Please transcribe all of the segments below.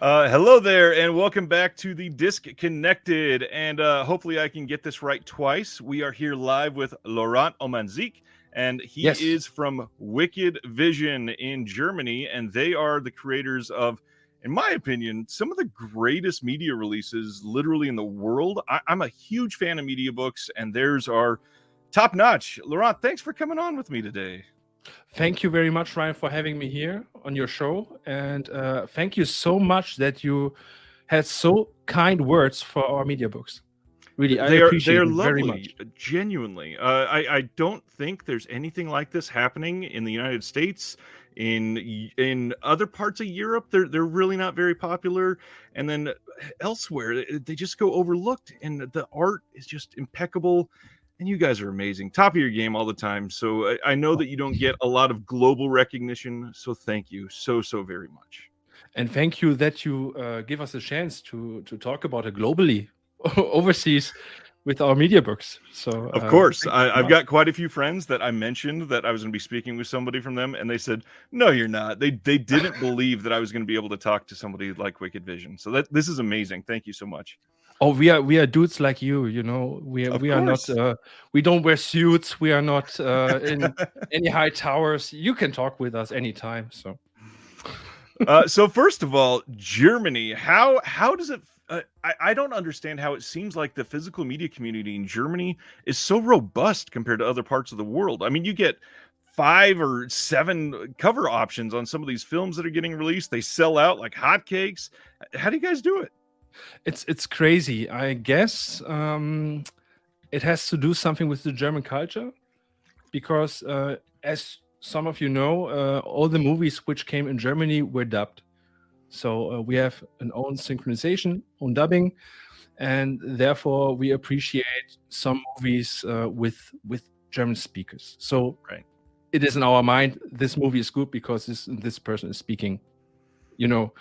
Hello there, and welcome back to the Disc Connected. And hopefully, I can get this right twice. We are here live with Laurent Ohmansiek, and he Yes. is from Wicked Vision in Germany, and they are the creators of, in my opinion, some of the greatest media releases literally in the world. I'm a huge fan of media books, and theirs are top notch. Laurent, thanks for coming on with me today. Thank you very much, Ryan, for having me here on your show. And thank you so much that you had so kind words for our media books. Really, I They appreciate are it very lovely, much. genuinely. I don't think there's anything like this happening in the United States. In other parts of Europe, they're really not very popular, and then elsewhere they just go overlooked. And the art is just impeccable. And you guys are amazing, top of your game all the time. So I know that you don't get a lot of global recognition. So thank you so very much. And thank you that you give us a chance to talk about it globally, overseas, with our media books. So, Of course, thank you so I've much. got quite a few friends that I mentioned that I was going to be speaking with somebody from them, and they said, "No, you're not." They didn't believe that I was going to be able to talk to somebody like Wicked Vision. So this is amazing. Thank you so much. Oh, we are dudes like you. You know, Of we are not. course. We don't wear suits. We are not in any high towers. You can talk with us anytime. So. So first of all, Germany. How does it? I don't understand how it seems like the physical media community in Germany is so robust compared to other parts of the world. I mean, you get 5 or 7 cover options on some of these films that are getting released. They sell out like hotcakes. How do you guys do it? It's crazy. I guess it has to do something with the German culture because, as some of you know, all the movies which came in Germany were dubbed. So we have an own synchronization, own dubbing, and therefore we appreciate some movies with German speakers. So Right. it is in our mind this movie is good because this person is speaking. You know,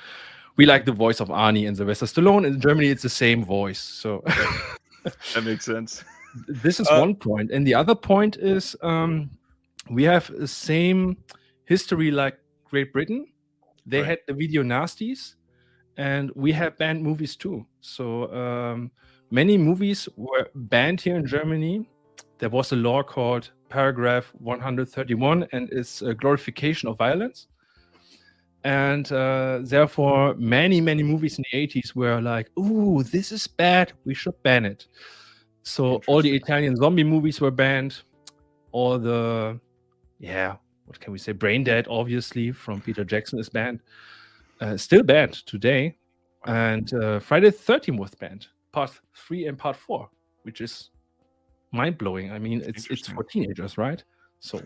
we like the voice of Arnie and Sylvester Stallone. In Germany, it's the same voice. So That makes sense. this is Uh, one point. And the other point is we have the same history like Great Britain. They Right. had the video nasties, and we have banned movies too. So many movies were banned here in Germany. There was a law called Paragraph 131, and it's a glorification of violence. And therefore, many movies in the 80s were like, "Ooh, this is bad. We should ban it." So all the Interesting. Italian zombie movies were banned. All the, what can we say? Brain Dead, obviously, from Peter Jackson is banned. Still banned today. Wow. And Friday the 13th was banned. Part 3 and Part 4, which is mind-blowing. I mean, it's Interesting. for teenagers, right? So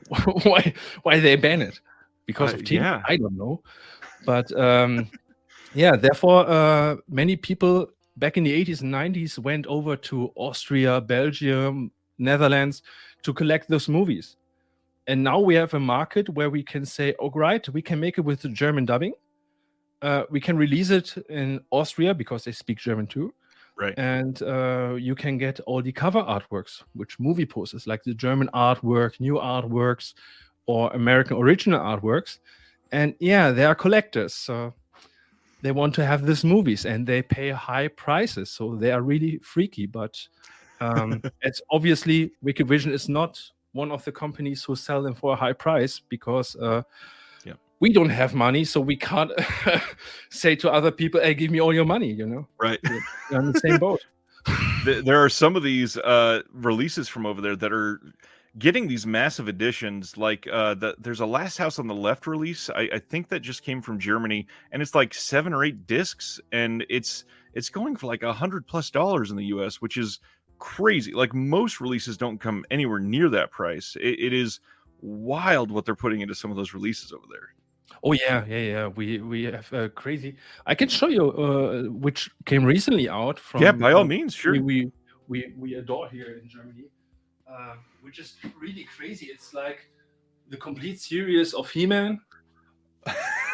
why they ban it? Because of teens? Yeah. I don't know. But therefore, many people back in the 80s and 90s went over to Austria, Belgium, Netherlands to collect those movies. And now we have a market where we can say, oh, right, we can make it with the German dubbing. We can release it in Austria because they speak German too. Right. And you can get all the cover artworks, which movie posters, like the German artwork, new artworks, or American original artworks. And yeah, they are collectors. So they want to have these movies and they pay high prices. So they are really freaky. But it's obviously Wicked Vision is not one of the companies who sell them for a high price because we don't have money. So we can't say to other people, hey, give me all your money, you know? Right. We're on the same boat. There are some of these releases from over there that are getting these massive editions. Like there's a Last House on the Left release. I think that just came from Germany, and it's like 7 or 8 discs, and it's going for like $100+ in the US, which is crazy. Like most releases don't come anywhere near that price. It is wild what they're putting into some of those releases over there. Oh yeah. We have crazy. I can show you which came recently out from. Yeah, by all means, sure. We adore here in Germany, which is really crazy. It's like the complete series of He-Man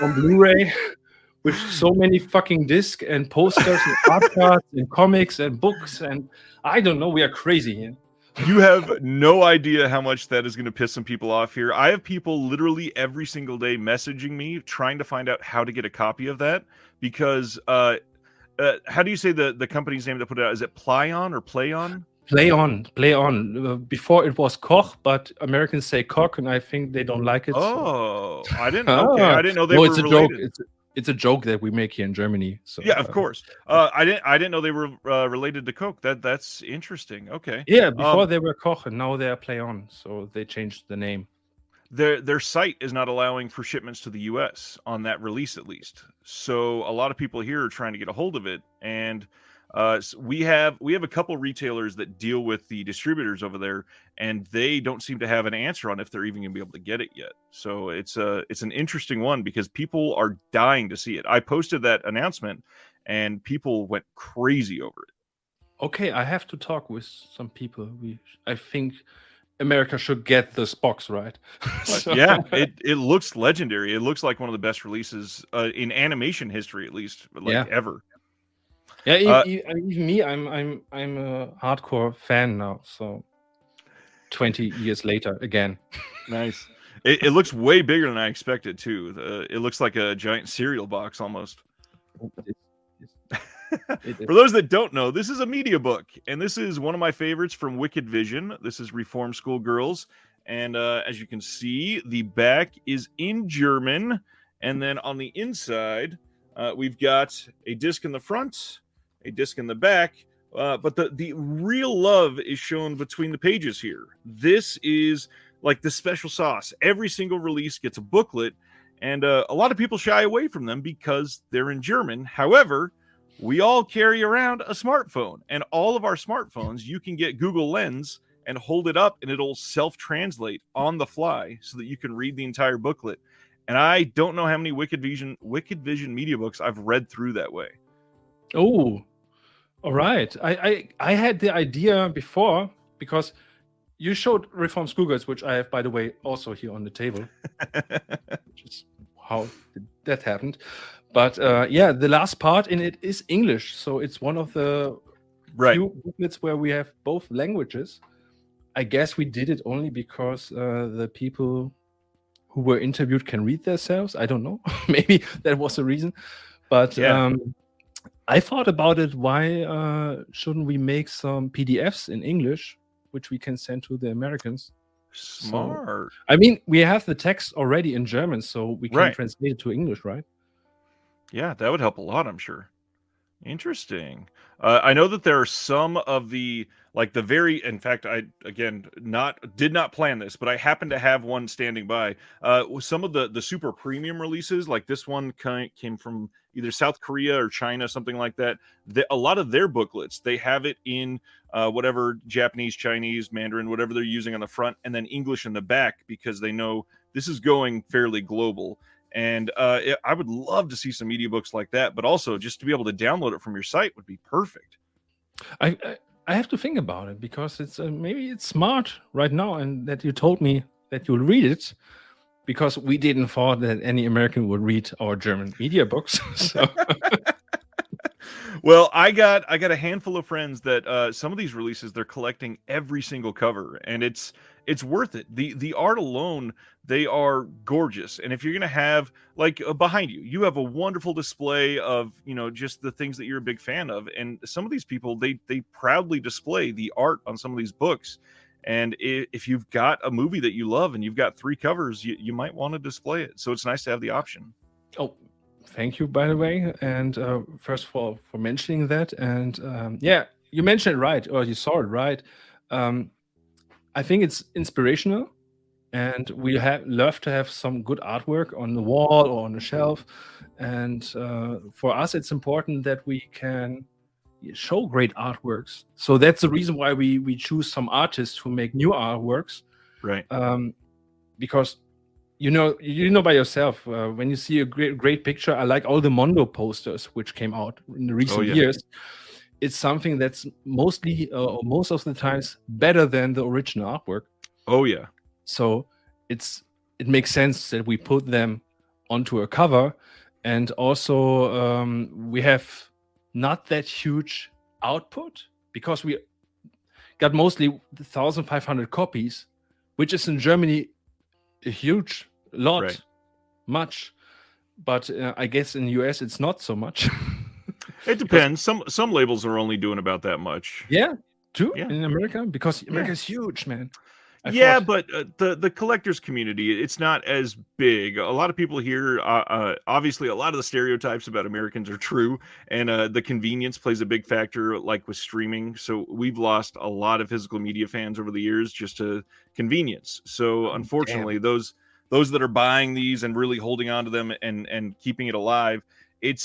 on Blu-ray, with so many fucking discs and posters and art cards and comics and books and I don't know. We are crazy here. You have no idea how much that is going to piss some people off here. I have people literally every single day messaging me trying to find out how to get a copy of that because how do you say the company's name that put it out? Is it Plyon or Playon? Play on, play on. Before it was Koch, but Americans say Koch, and I think they don't like it. Oh, I didn't. Okay, Ah, I didn't know they no, were it's a joke. related. It's a joke that we make here in Germany. So Yeah, of course. I didn't know they were related to Coke. That's interesting. Okay. yeah, before they were Koch, and now they are Play on. So they changed the name. Their site is not allowing for shipments to the U.S. on that release, at least. So a lot of people here are trying to get a hold of it, and we have a couple retailers that deal with the distributors over there, and they don't seem to have an answer on if they're even going to be able to get it yet. So it's an interesting one because people are dying to see it. I posted that announcement, and people went crazy over it. Okay, I have to talk with some people. I think America should get this box right. So. Yeah, it looks legendary. It looks like one of the best releases in animation history, at least, ever. Yeah, even me, I'm a hardcore fan now. So 20 years later, again. Nice. It looks way bigger than I expected too. It looks like a giant cereal box almost. For those that don't know, this is a media book, and this is one of my favorites from Wicked Vision. This is Reform School Girls, and as you can see, the back is in German, and then on the inside, we've got a disc in the front, a disc in the back, but the real love is shown between the pages here. This is like the special sauce. Every single release gets a booklet, and a lot of people shy away from them because they're in German. However, we all carry around a smartphone, and all of our smartphones, you can get Google Lens and hold it up, and it'll self-translate on the fly so that you can read the entire booklet. And I don't know how many Wicked Vision media books I've read through that way. Oh, all right. I had the idea before because you showed Reform Schoolgirls, which I have, by the way, also here on the table. Which is how that happened. But yeah, the last part in it is English. So it's one of the few booklets where we have both languages. I guess we did it only because the people who were interviewed can read themselves. I don't know. Maybe that was the reason. But I thought about it. Why shouldn't we make some PDFs in English, which we can send to the Americans? Smart. So, I mean, we have the text already in German, so we can translate it to English, right? Yeah, that would help a lot, I'm sure. Interesting. I know that there are some of the in fact, I again did not plan this, but I happen to have one standing by. Some of the super premium releases, like this one came from either South Korea or China, something like that. A lot of their booklets, they have it in whatever Japanese, Chinese, Mandarin, whatever they're using on the front, and then English in the back because they know this is going fairly global. And I would love to see some media books like that, but also just to be able to download it from your site would be perfect. I have to think about it because it's maybe it's smart right now, and that you told me that you'll read it because we didn't thought that any American would read our German media books. So. Well, I got a handful of friends that some of these releases they're collecting every single cover, and it's worth it. The art alone, they are gorgeous. And if you're gonna have behind you have a wonderful display of just the things that you're a big fan of, and some of these people they proudly display the art on some of these books. And if you've got a movie that you love and you've got 3 covers, you might want to display it. So it's nice to have the option. Oh. Thank you, by the way, and first of all for mentioning that. And yeah, you mentioned it right, or you saw it right. I think it's inspirational, and we love to have some good artwork on the wall or on the shelf. And for us, it's important that we can show great artworks. So that's the reason why we choose some artists who make new artworks, right? Because. You know by yourself, when you see a great picture, I like all the Mondo posters which came out in the recent years. It's something that's mostly, or most of the times, better than the original artwork. Oh yeah. So it makes sense that we put them onto a cover, and also we have not that huge output because got mostly 1,500 copies, which is in Germany a huge lot, Right. much. But I guess in the US it's not so much. It Because depends. Some labels are only doing about that much. yeah, true Yeah. in America, because Yeah. America is huge, man. I Yeah, thought, but the collectors community, it's not as big. A lot of people here, obviously, a lot of the stereotypes about Americans are true, and the convenience plays a big factor, like with streaming. So we've lost a lot of physical media fans over the years just to convenience. So oh, damn. unfortunately, those that are buying these and really holding on to them and keeping it alive, it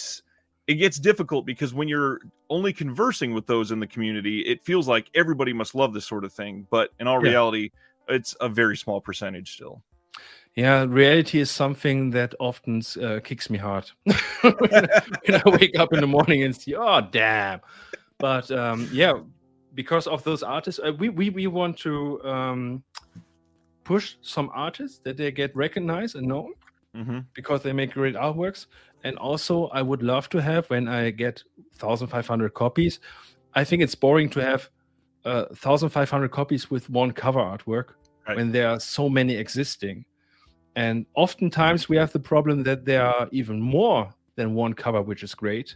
gets difficult because when you're only conversing with those in the community, it feels like everybody must love this sort of thing. But in all Yeah. reality, it's a very small percentage still. Yeah, reality is something that often kicks me hard when I wake up in the morning and see, oh, damn. But yeah, because of those artists, we want to push some artists that they get recognized and known because they make great artworks. And also, I would love to have, when I get 1,500 copies, I think it's boring to have 1,500 copies with one cover artwork Right. when there are so many existing. And oftentimes we have the problem that there are even more than one cover, which is great,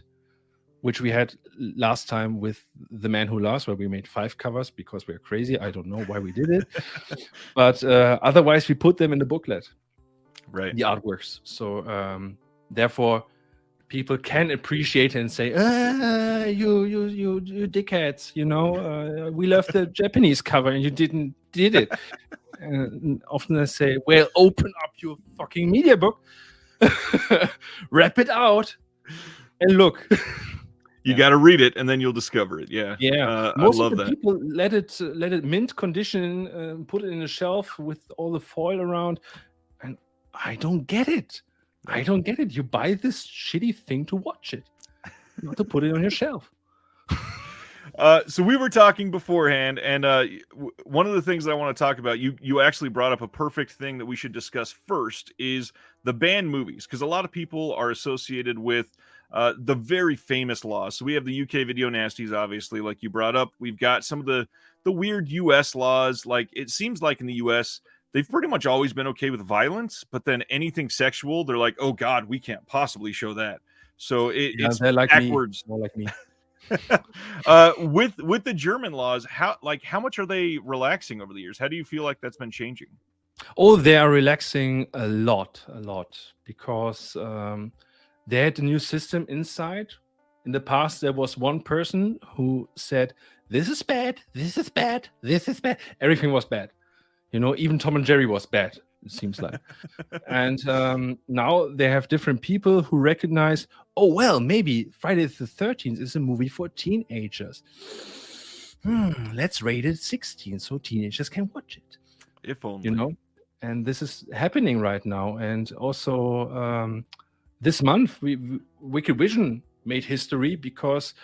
which we had last time with The Man Who Lost, where we made 5 covers because we're crazy. I don't know why we did it. But otherwise, we put them in the booklet, Right. the artworks. So therefore, people can appreciate it and say, you dickheads, we love the Japanese cover and you did it. And often I say, well, open up your fucking media book, wrap it out, and look. You got to read it, and then you'll discover it. Yeah, Yeah. I Most love of the that. people let it mint condition, put it in a shelf with all the foil around, and I don't get it. I don't get it. You buy this shitty thing to watch it, not to put it on your shelf. So we were talking beforehand, and one of the things I want to talk about, you actually brought up a perfect thing that we should discuss first, is the banned movies, because a lot of people are associated with the very famous laws. So we have the UK video nasties, obviously, like you brought up. We've got some of the weird US laws. Like, it seems like in the US, they've pretty much always been okay with violence, but then anything sexual, they're like, oh God, we can't possibly show that. So it's they're like backwards. me, more like me. With the German laws, how much are they relaxing over the years? How do you feel like that's been changing? Oh, they are relaxing a lot, because they had a new system inside. In the past, there was one person who said, "This is bad. This is bad. This is bad." Everything was bad. Even Tom and Jerry was bad, it seems like. And now they have different people who recognize, oh, well, maybe Friday the 13th is a movie for teenagers. Let's rate it 16 so teenagers can watch it. If only. And this is happening right now. And also this month, Wicked Vision made history because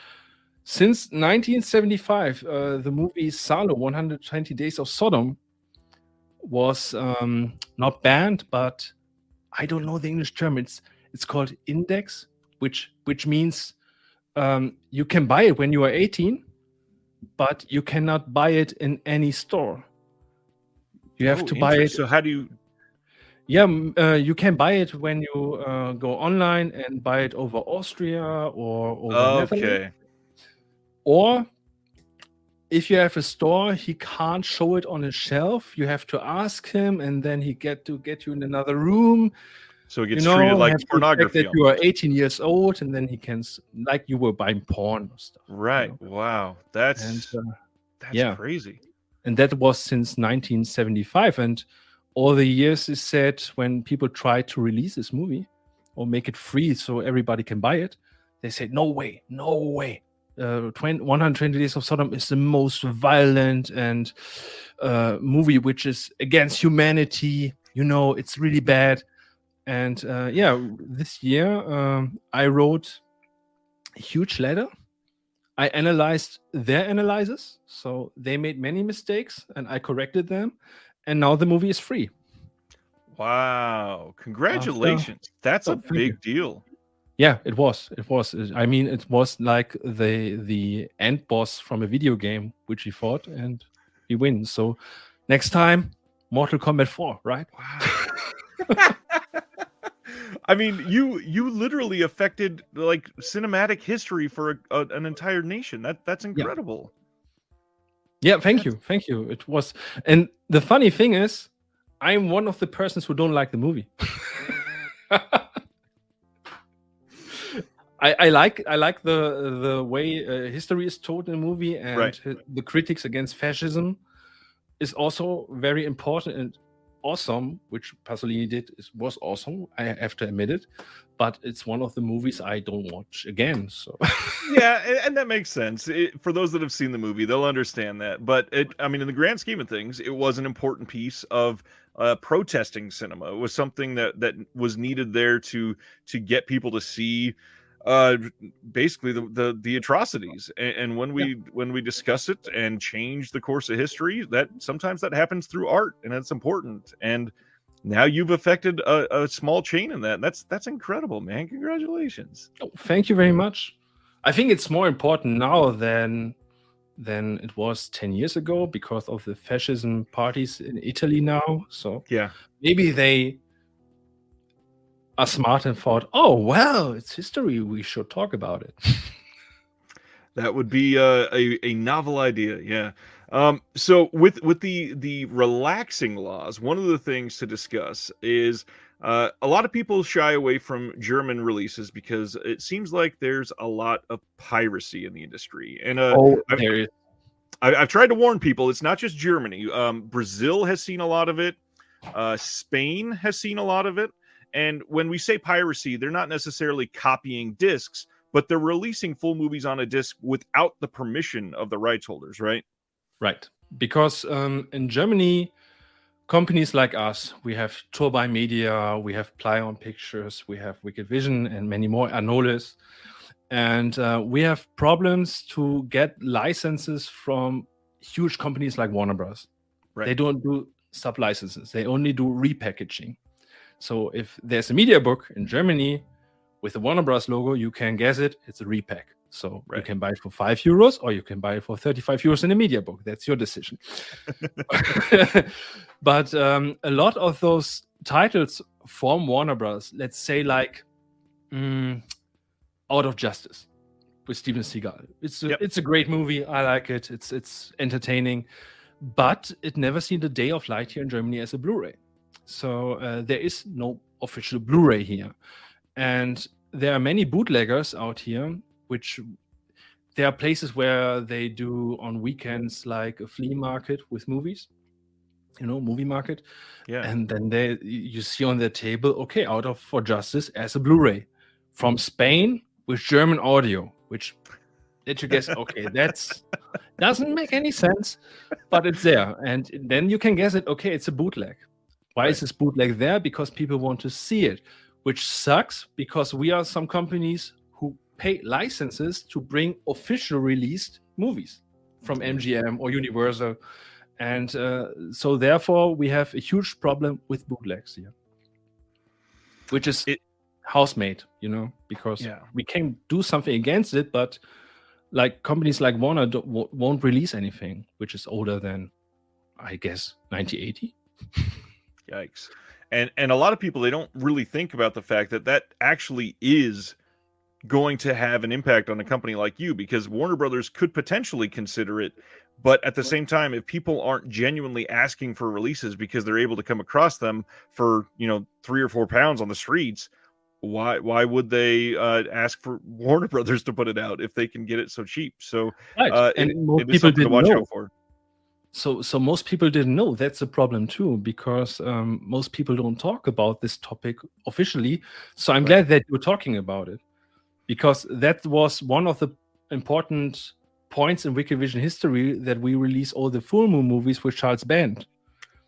since 1975, the movie Salo, 120 Days of Sodom, was not banned, but I don't know the English term. It's called Index, which means you can buy it when you are 18, but you cannot buy it in any store. You have to buy it. So how do you? Yeah, you can buy it when you go online and buy it over Austria or over Netherlands. Or if you have a store, he can't show it on a shelf. You have to ask him, and then he get you in another room. So it gets treated like pornography. That you are 18 years old, and then he can, like you were buying porn or stuff. Right. Wow. That's crazy. And that was since 1975. And all the years is said when people try to release this movie or make it free so everybody can buy it, they say, no way. 120 Days of Sodom is the most violent and movie which is against humanity. It's really bad. And this year I wrote a huge letter. I analyzed their analysis. So they made many mistakes and I corrected them. And now the movie is free. Wow. Congratulations. That's a big deal. Yeah, it was. It was. I mean, it was like the end boss from a video game, which he fought, and he wins. So next time, Mortal Kombat 4, right? Wow. I mean, you literally affected like cinematic history for an entire nation. That's Yeah. incredible. Yeah, thank That's you. Thank you. It was. And the funny thing is, I'm one of the persons who don't like the movie. I like the way history is told in the movie, and right. the critics against fascism is also very important and awesome, which Pasolini did was awesome. I have to admit it, but it's one of the movies I don't watch again. So Yeah, and that makes sense. For those that have seen the movie, they'll understand that. But I mean, in the grand scheme of things, it was an important piece of protesting cinema. It was something that was needed there to get people to see uh basically the atrocities, and yeah. when we discuss it and change the course of history, that sometimes that happens through art, and it's important. And now you've affected a small chain in that. That's incredible, man. Congratulations. Oh, thank you very much. I think it's more important now than it was 10 years ago because of the fascism parties in Italy now. So Yeah. maybe they are smart and thought, oh, well, it's history. We should talk about it. That would be a novel idea, yeah. So with the relaxing laws, one of the things to discuss is a lot of people shy away from German releases because it seems like there's a lot of piracy in the industry. And Oh, I've, there is. I've tried to warn people, it's not just Germany. Brazil has seen a lot of it. Spain has seen a lot of it. And when we say piracy, they're not necessarily copying discs, but they're releasing full movies on a disc without the permission of the rights holders, right? Right. Because in Germany, companies like us, we have Turbine Media, we have Plyon Pictures, we have Wicked Vision, and many more, Anolis. And we have problems to get licenses from huge companies like Warner Bros. Right. They don't do sub licenses, they only do repackaging. So if there's a media book in Germany with the Warner Bros. Logo, you can guess it, it's a repack. So you can buy it for €5 or you can buy it for €35 in a media book. That's your decision. But a lot of those titles from Warner Bros., let's say like Out of Justice with Steven Seagal. It's a great movie. I like it. It's entertaining, but it never seen the day of light here in Germany as a Blu-ray. So there is no official Blu-ray here. And there are many bootleggers out here, which there are places where they do on weekends like a flea market with movies, movie market. Yeah. And then you see on their table, okay, Out of for Justice as a Blu-ray from Spain with German audio, which let you guess, okay, that's doesn't make any sense, but it's there. And then you can guess it, okay, it's a bootleg. Why is this bootleg there? Because people want to see it, which sucks because we are some companies who pay licenses to bring official released movies from MGM or Universal. And so therefore we have a huge problem with bootlegs here, which is house-made, because we can do something against it, but like companies like Warner won't release anything which is older than, I guess, 1980. Yikes. And a lot of people, they don't really think about the fact that actually is going to have an impact on a company like you, because Warner Brothers could potentially consider it. But at the same time, if people aren't genuinely asking for releases because they're able to come across them for, £3 or £4 on the streets, why would they ask for Warner Brothers to put it out if they can get it so cheap? So and most it is people something to didn't watch know. out for. So most people didn't know. That's a problem too, because most people don't talk about this topic officially. So I'm glad that you're talking about it, because that was one of the important points in Wicked Vision history, that we release all the full moon movies with Charles Band.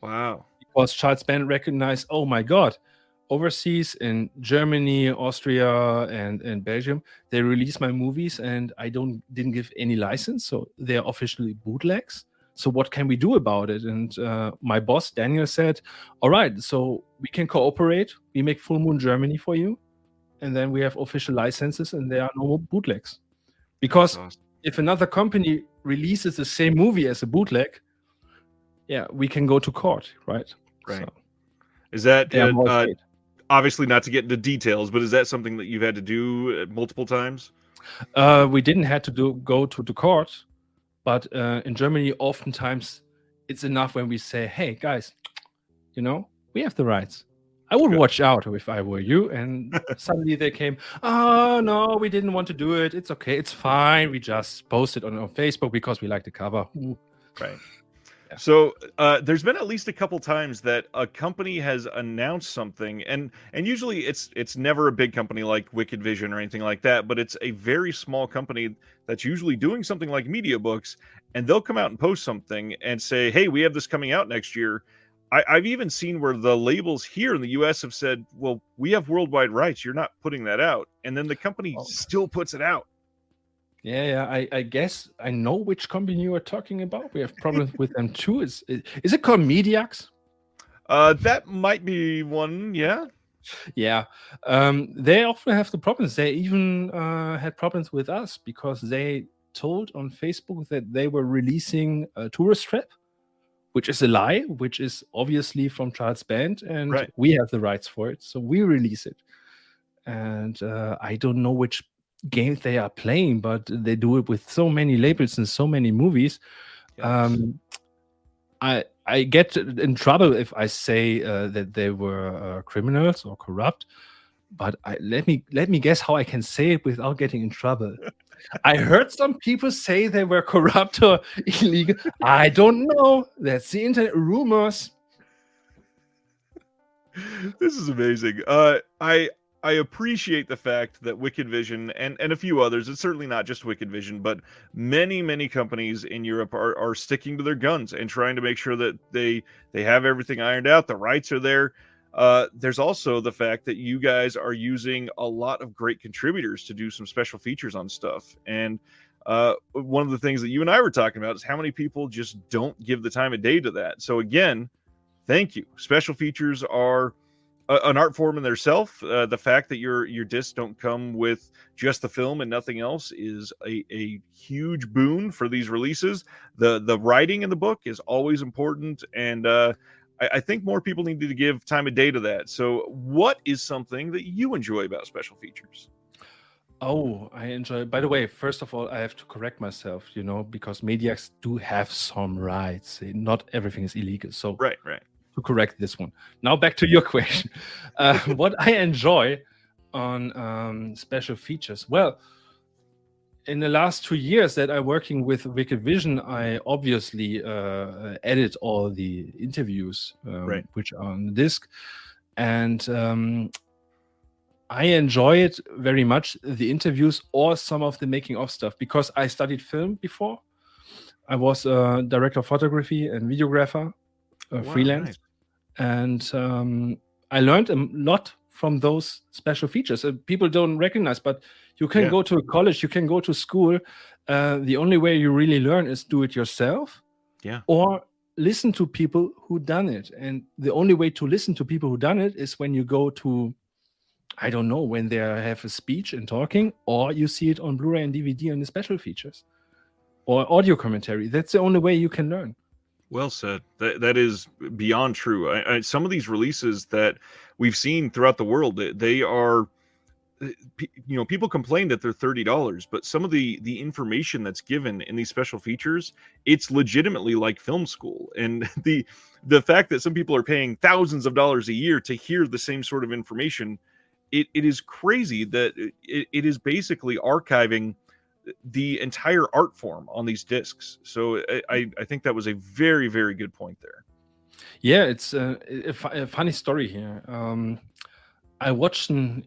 Wow. Because Charles Band recognized, oh my God, overseas in Germany, Austria, and Belgium, they release my movies and I didn't give any license. So they're officially bootlegs. So what can we do about it? And my boss, Daniel, said, all right, so we can cooperate. We make Full Moon Germany for you. and then we have official licenses, and there are no more bootlegs. That's Because awesome. if another company releases the same movie as a bootleg, yeah, we can go to court, right? Right. So Is that they are more afraid. obviously not to get into details, but is that something that you've had to do multiple times? We didn't have to go to the court, but in Germany, oftentimes it's enough when we say, "Hey, guys, we have the rights. I would Good. watch out if I were you." And suddenly they came, "Oh no, we didn't want to do it. It's okay, it's fine. We just post it on Facebook because we like the cover." Ooh. Right. Yeah. So there's been at least a couple times that a company has announced something, and usually it's never a big company like Wicked Vision or anything like that, but it's a very small company that's usually doing something like media books, and they'll come out and post something and say, "Hey, we have this coming out next year." I've even seen where the labels here in the U.S. have said, "Well, we have worldwide rights. You're not putting that out," and then the company Oh. still puts it out. Yeah. I guess I know which company you are talking about. We have problems with them too. Is it called Mediax? That might be one, yeah. Yeah. They often have the problems. They even had problems with us because they told on Facebook that they were releasing a tourist trap, which is a lie, which is obviously from Charles Band, and Right. we have the rights for it, so we release it. And I don't know which games they are playing, but they do it with so many labels and so many movies. Yes. I get in trouble if I say that they were criminals or corrupt, but let me guess how I can say it without getting in trouble. I heard some people say they were corrupt or illegal. I don't know. That's the internet rumors. This is amazing. I appreciate the fact that Wicked Vision and a few others, it's certainly not just Wicked Vision, but many companies in Europe are sticking to their guns and trying to make sure that they have everything ironed out, the rights are there. There's also the fact that you guys are using a lot of great contributors to do some special features on stuff. And one of the things that you and I were talking about is how many people just don't give the time of day to that. So again, thank you. Special features are an art form in themselves. The fact that your discs don't come with just the film and nothing else is a huge boon for these releases. The writing in the book is always important, and I think more people need to give time of day to that. So, what is something that you enjoy about special features? Oh, I enjoy. By the way, first of all, I have to correct myself, because Mediax do have some rights. Not everything is illegal. So Right. to correct this one. Now back to your question. What I enjoy on special features. Well, in the last 2 years that I'm working with Wicked Vision, I obviously edit all the interviews Right. which are on the disc. And I enjoy it very much, the interviews or some of the making of stuff, because I studied film before. I was a director of photography and videographer, Wow, freelance. nice. And I learned a lot from those special features. People don't recognize, but you can Yeah. go to a college, you can go to school. The only way you really learn is do it yourself. Yeah. Or listen to people who done it. And the only way to listen to people who done it is when you go to, I don't know, when they have a speech and talking, or you see it on Blu-ray and DVD on the special features, or audio commentary. That's the only way you can learn. Well said. That is beyond true. Some of these releases that we've seen throughout the world, they are, people complain that they're $30, but some of the information that's given in these special features, it's legitimately like film school. And the fact that some people are paying thousands of dollars a year to hear the same sort of information, it is crazy that it is basically archiving the entire art form on these discs. So I think that was a very good point there. Yeah, it's a funny story here. I watched an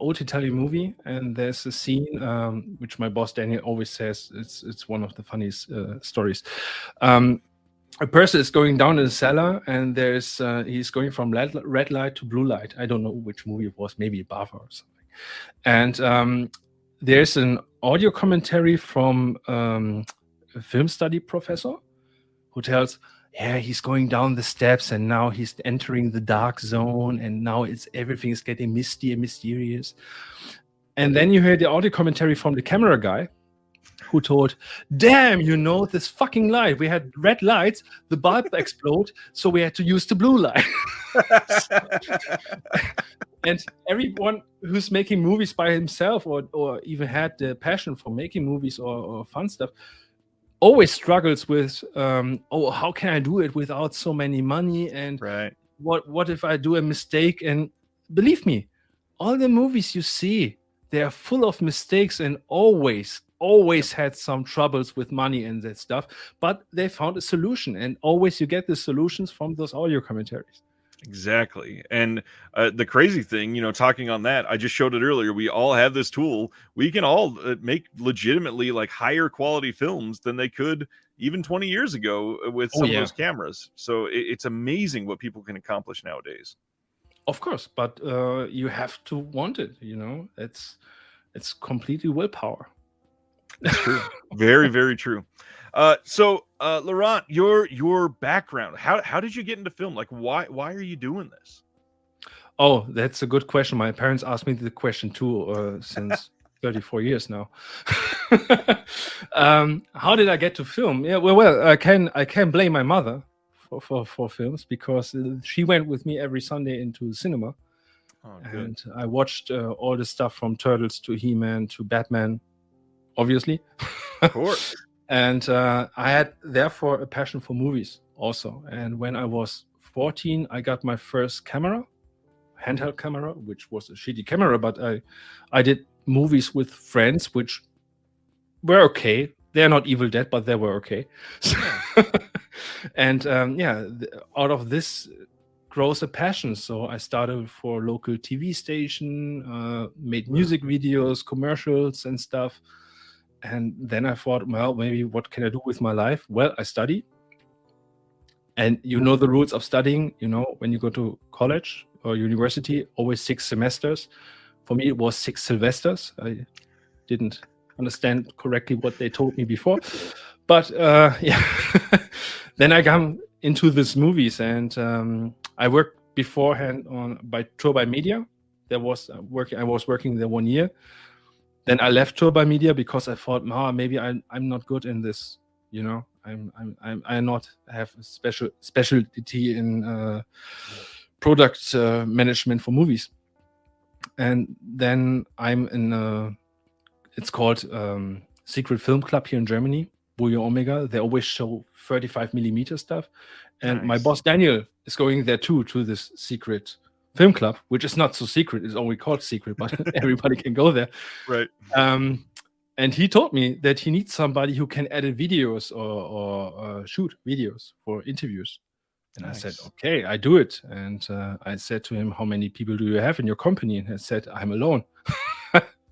old Italian movie, and there's a scene which my boss Daniel always says it's one of the funniest stories. A person is going down in the cellar, and he's going from red light to blue light. I don't know which movie it was, maybe Bava or something. And there's an audio commentary from a film study professor who tells, yeah, he's going down the steps and now he's entering the dark zone and now everything is getting misty and mysterious. And then you hear the audio commentary from the camera guy who told, damn, this fucking light. We had red lights, the bulb explode, so we had to use the blue light. And everyone who's making movies by himself or even had the passion for making movies or fun stuff always struggles with, how can I do it without so many money? And Right. what if I do a mistake? And believe me, all the movies you see, they are full of mistakes and always had some troubles with money and that stuff. But they found a solution, and always you get the solutions from those audio commentaries. Exactly. And the crazy thing, talking on that, I just showed it earlier. We all have this tool. We can all make legitimately like higher quality films than they could even 20 years ago with Oh, some of yeah. those cameras. So it's amazing what people can accomplish nowadays. Of course, but you have to want it. It's completely willpower. That's true. Very, very true. So Laurent, your background, how did you get into film? Like why are you doing this? Oh, that's a good question. My parents asked me the question too since 34 years now. How did I get to film? Yeah, well, I can blame my mother for films because she went with me every Sunday into the cinema. Oh, and I watched all the stuff from Turtles to He-Man to Batman, obviously. Of course. And I had therefore a passion for movies also. And when I was 14, I got my first camera, handheld camera, which was a shitty camera, but I did movies with friends, which were okay. They're not Evil Dead, but they were okay. And out of this grows a passion. So I started for a local TV station, made music videos, commercials and stuff. And then I thought, well, maybe what can I do with my life? Well, I study. And you know the rules of studying, when you go to college or university, always 6 semesters. For me, it was 6 Sylvesters. I didn't understand correctly what they told me before. But then I come into these movies, and I worked beforehand by Turbine Media. I was working there 1 year. Then I left Turbine Media because I thought, maybe I'm not good in this. I not have a specialty in product management for movies. And then I'm in it's called Secret Film Club here in Germany, Bouillon Omega. They always show 35mm stuff. And my boss Daniel is going there too, to this secret film club, which is not so secret. It's only called secret, but everybody can go there. Right. And he told me that he needs somebody who can edit videos or shoot videos for interviews. And I said, okay, I do it. And I said to him, how many people do you have in your company? And he said, I'm alone.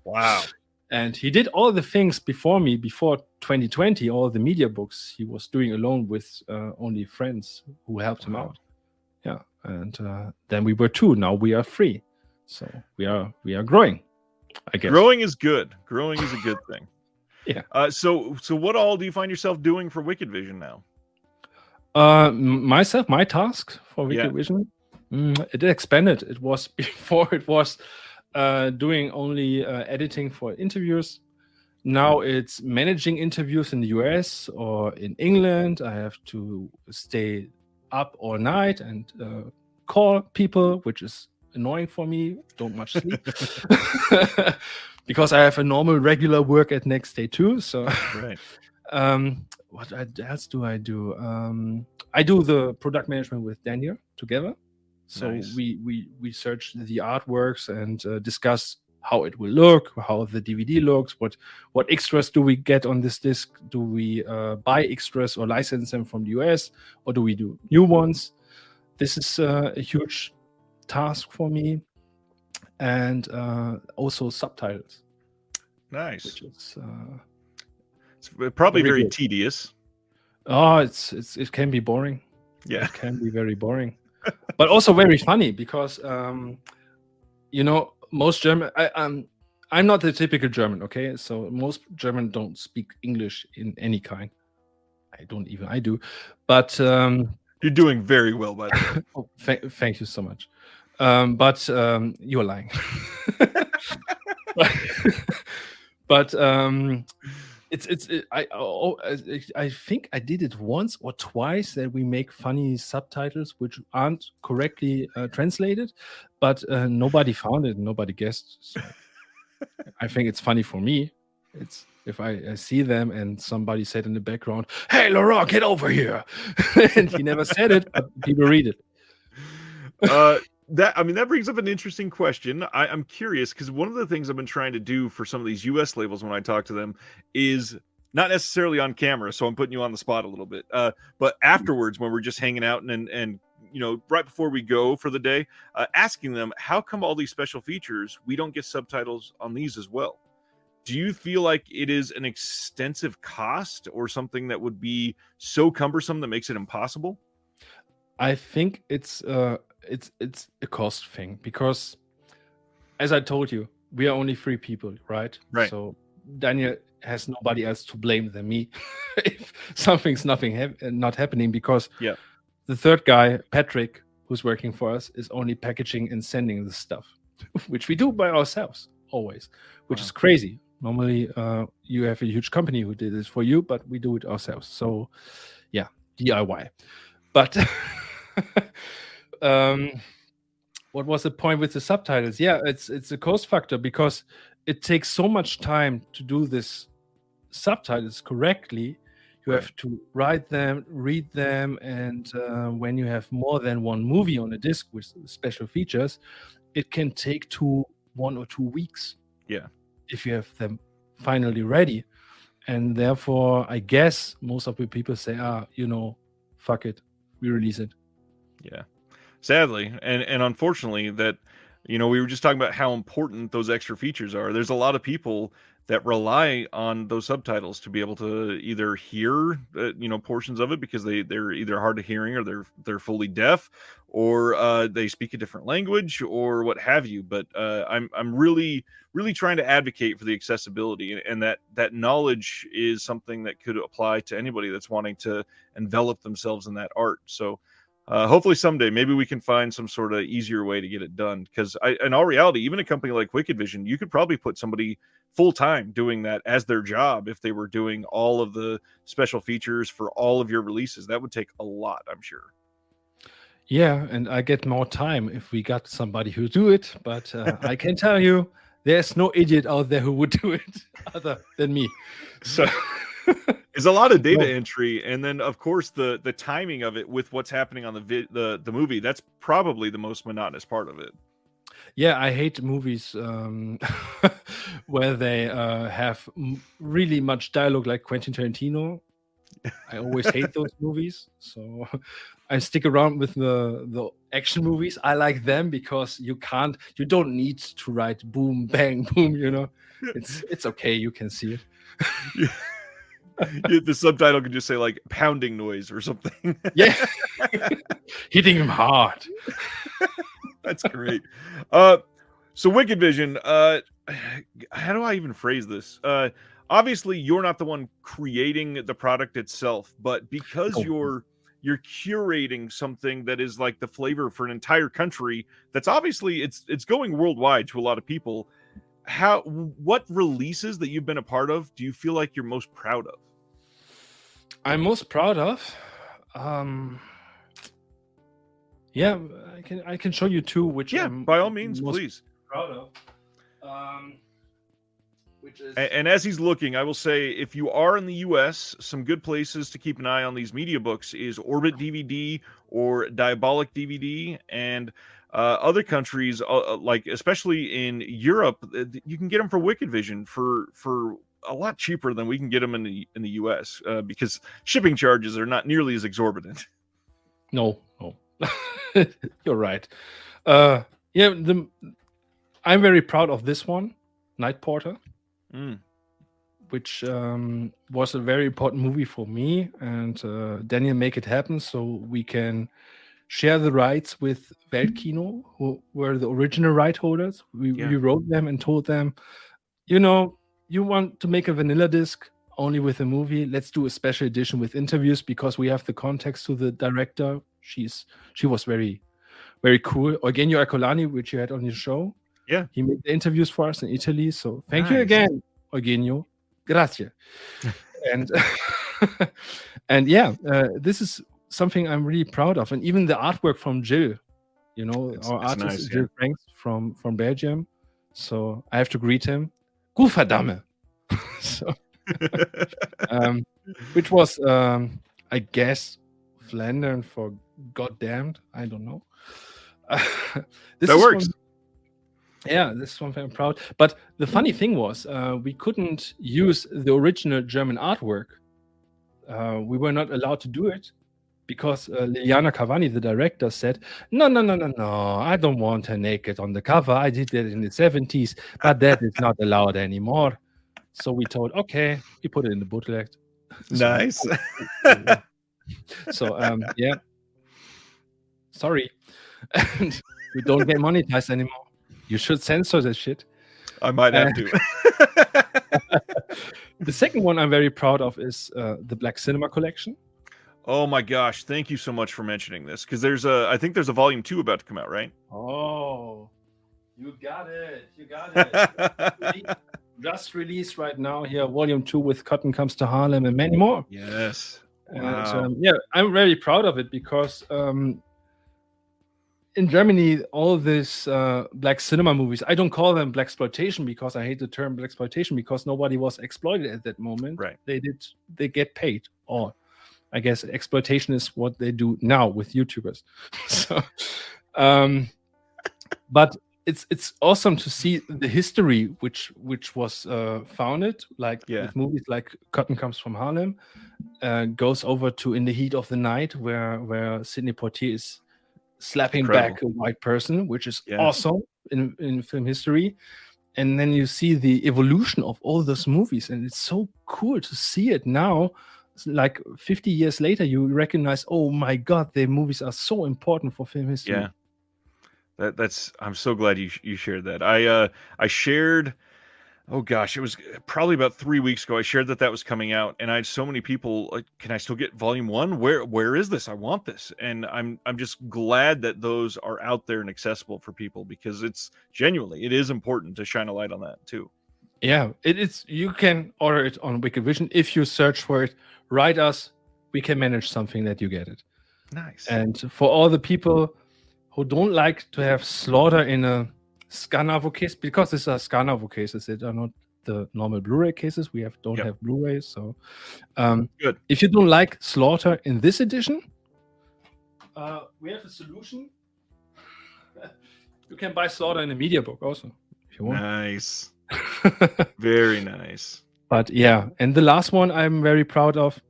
Wow. And he did all the things before me, before 2020, all the media books he was doing alone with only friends who helped him out. Yeah. And then we were 2. Now we are 3. So we are growing, I guess. Growing is good. Growing is a good thing. Yeah. So what all do you find yourself doing for Wicked Vision now? My task for Wicked Vision, it expanded. It was before it was doing only editing for interviews. Now it's managing interviews in the US or in England. I have to stay up all night and call people, which is annoying for me. Don't much sleep because I have a normal regular work at next day too. So right. What else do? I do the product management with Daniel together. So we search the artworks and discuss how it will look, how the DVD looks, what extras do we get on this disc? Do we buy extras or license them from the US, or do we do new ones? This is a huge task for me, and also subtitles. Nice. Which is it's probably very tedious. Oh, it can be boring. Yeah, it can be very boring. But also very funny because most German I'm not the typical German, okay? So most German don't speak English in any kind. I do, but You're doing very well, by the way. oh, thank you so much. But you're lying. But I think I did it once or twice that we make funny subtitles which aren't correctly translated, but nobody found it, nobody guessed. So I think it's funny for me. It's if I see them and somebody said in the background, "Hey, Laurent, get over here," and he never said it, but people read it. That brings up an interesting question. I'm curious because one of the things I've been trying to do for some of these US labels when I talk to them is not necessarily on camera, so I'm putting you on the spot a little bit. But afterwards, when we're just hanging out and right before we go for the day, asking them how come all these special features we don't get subtitles on these as well. Do you feel like it is an extensive cost or something that would be so cumbersome that makes it impossible? I think it's a cost thing because, as I told you, we are only 3 people, right? Right. So Daniel has nobody else to blame than me if something's not happening because Yeah. the third guy, Patrick, who's working for us, is only packaging and sending the stuff, which we do by ourselves always, which Wow. is crazy. Normally, you have a huge company who did this for you, but we do it ourselves. So, yeah, DIY. But what was the point with the subtitles? Yeah, it's a cost factor because it takes so much time to do this subtitles correctly. You Right. have to write them, read them, and when you have more than one movie on a disc with special features, it can take 1 or 2 weeks. Yeah. If you have them finally ready. And therefore, I guess most of the people say, fuck it, we release it. Yeah. Sadly, and unfortunately that we were just talking about how important those extra features are. There's a lot of people that rely on those subtitles to be able to either hear portions of it because they're either hard of hearing or they're fully deaf, or they speak a different language or what have you. But I'm really trying to advocate for the accessibility, and that knowledge is something that could apply to anybody that's wanting to envelop themselves in that art. So hopefully someday maybe we can find some sort of easier way to get it done, because in all reality, even a company like Wicked Vision, you could probably put somebody full-time doing that as their job if they were doing all of the special features for all of your releases. That would take a lot, I'm sure. Yeah, and I get more time if we got somebody who do it, but I can tell you there's no idiot out there who would do it other than me. So It's a lot of data entry, and then of course the timing of it with what's happening on the movie. That's probably the most monotonous part of it. Yeah, I hate movies where they have really much dialogue like Quentin Tarantino. I always hate those movies, so I stick around with the action movies. I like them because you don't need to write boom, bang, boom. It's okay. You can see it. The subtitle could just say like pounding noise or something. Yeah, hitting him hard. That's great. So Wicked Vision, how do I even phrase this? Obviously you're not the one creating the product itself, but because you're curating something that is like the flavor for an entire country, that's obviously it's going worldwide to a lot of people. What releases that you've been a part of do you feel like you're most proud of? I'm most proud of yeah, I can show you 2 which I'm by all means, most please. proud of. Which is And as he's looking, I will say, if you are in the US, some good places to keep an eye on these media books is Orbit DVD or Diabolic DVD, and other countries, like especially in Europe, you can get them for Wicked Vision for a lot cheaper than we can get them in the US, because shipping charges are not nearly as exorbitant. No. You're right. Yeah, I'm very proud of this one, Night Porter. Which was a very important movie for me, and Daniel make it happen so we can share the rights with Weltkino, who were the original right holders. We wrote them and told them, you want to make a vanilla disc, only with the movie. Let's do a special edition with interviews because we have the context to the director. She was very, very cool. Eugenio Ercolani, which you had on your show. Yeah. He made the interviews for us in Italy. So thank you Nice. again, Eugenio. Grazie. And and yeah, this is something I'm really proud of. And even the artwork from Jill, our artist nice, Jill Franks from Belgium. So I have to greet him. Gudverdamme. So, which was, I guess, Flandern for goddamned. I don't know. That works. This is something I'm proud. But the funny thing was, we couldn't use the original German artwork. We were not allowed to do it because Liliana Cavani, the director, said, no, I don't want her naked on the cover. I did that in the 70s, but that is not allowed anymore. So we told, okay, we put it in the bootleg. Nice. So, yeah. Sorry. And we don't get monetized anymore. You should censor this shit. I might have to. The second one I'm very proud of is the Black Cinema Collection. Oh my gosh! Thank you so much for mentioning this because I think there's a volume 2 about to come out, right? Oh, you got it! You got it! Just released right now here, volume 2 with Cotton Comes to Harlem and many more. Yes. Wow. And, I'm very proud of it because in Germany, all these black cinema movies, I don't call them blaxploitation because I hate the term blaxploitation because nobody was exploited at that moment. Right. They get paid. Or I guess exploitation is what they do now with YouTubers. So, but it's awesome to see the history which was founded, like with movies like Cotton Comes from Harlem, goes over to In the Heat of the Night, where Sidney Poitier is slapping back a white person, which is awesome in film history. And then you see the evolution of all those movies, and it's so cool to see it now. Like 50 years later, you recognize, oh my God, the movies are so important for film history. Yeah, that's. I'm so glad you shared that. I shared. Oh gosh, it was probably about 3 weeks ago. I shared that was coming out, and I had so many people like, "Can I still get volume 1? Where is this? I want this." And I'm just glad that those are out there and accessible for people because it is important to shine a light on that too. Yeah, it's. You can order it on Wikivision if you search for it. Write us. We can manage something that you get it. Nice. And for all the people who don't like to have slaughter in a Scanavo case, because these are Scanavo cases, they are not the normal Blu-ray cases. We don't have Blu-rays, so good. If you don't like slaughter in this edition, we have a solution. You can buy slaughter in a media book also, if you want. Nice. Very nice. But yeah, and the last one I'm very proud of,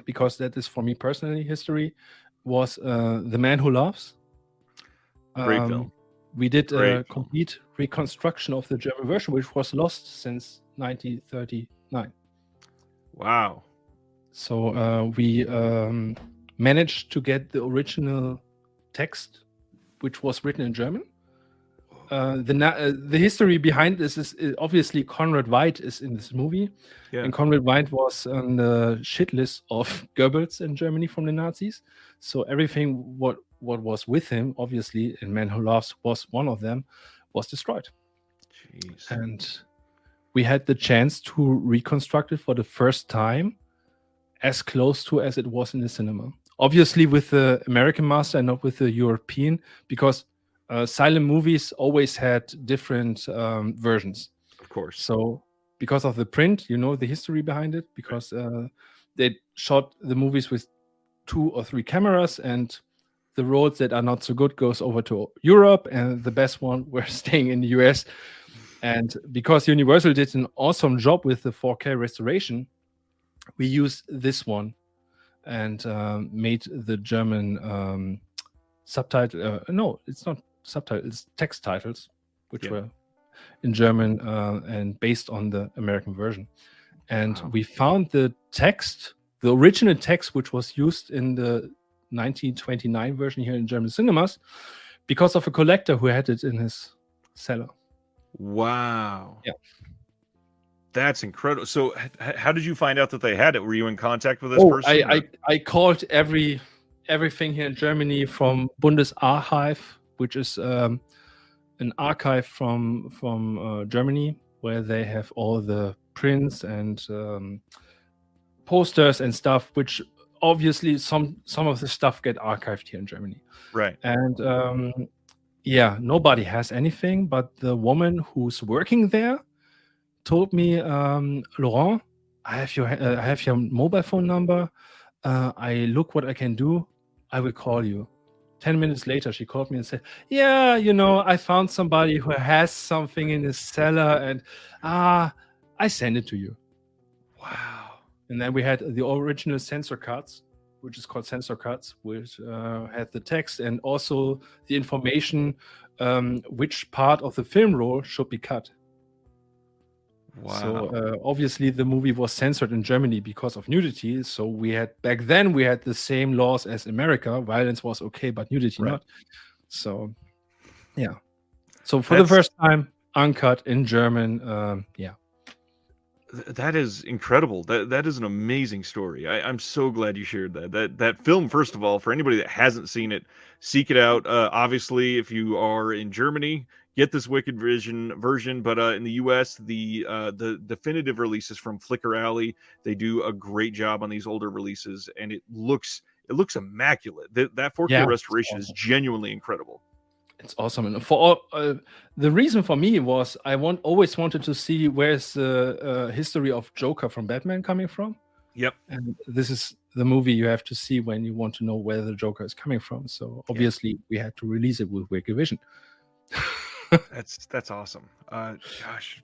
because that is for me personally history, was The Man Who Loves. Great film. We did a complete reconstruction of the German version, which was lost since 1939. Wow. So we managed to get the original text, which was written in German. The history behind this is obviously Conrad Veidt is in this movie. Yeah. And Conrad Veidt was on the shit list of Goebbels in Germany from the Nazis. So everything what was with him, obviously, in Man Who Loves was one of them, was destroyed. Jeez. And we had the chance to reconstruct it for the first time, as close to as it was in the cinema. Obviously with the American master and not with the European, because silent movies always had different versions. Of course. So because of the print, the history behind it, because they shot the movies with 2 or 3 cameras, and the roads that are not so good goes over to Europe, and the best one were staying in the US. And because Universal did an awesome job with the 4K restoration, we used this one and made the German subtitle. No, it's not subtitles, it's text titles, which were in German and based on the American version. And we found the text, the original text, which was used in the 1929 version here in German cinemas, because of a collector who had it in his cellar. Wow. Yeah. That's incredible. So, how did you find out that they had it? Were you in contact with this Oh, person, or? I called everything here in Germany from Bundesarchiv, which is an archive from Germany where they have all the prints and posters and stuff, which obviously some of the stuff get archived here in Germany. Right. And yeah, nobody has anything, but the woman who's working there told me, Laurent, I have your mobile phone number. I look what I can do. I will call you. 10 minutes later, she called me and said, yeah, I found somebody who has something in his cellar, and I send it to you. Wow. And then we had the original censor cards, which is called censor cards, which had the text and also the information which part of the film roll should be cut. Wow. So obviously the movie was censored in Germany because of nudity. So back then we had the same laws as America. Violence was okay, but nudity not. So yeah. So for the first time, uncut in German. Yeah. That is incredible. That is an amazing story. I'm so glad you shared that. That film, first of all, for anybody that hasn't seen it, seek it out. Obviously, if you are in Germany, get this Wicked Vision version. But in the U.S., the definitive releases from Flickr Alley, they do a great job on these older releases, and it looks immaculate. That 4K restoration is genuinely incredible. It's awesome, and for the reason for me was I always wanted to see where's the history of Joker from Batman coming from. Yep. And this is the movie you have to see when you want to know where the Joker is coming from. So obviously we had to release it with Wicked Vision. That's awesome. Gosh.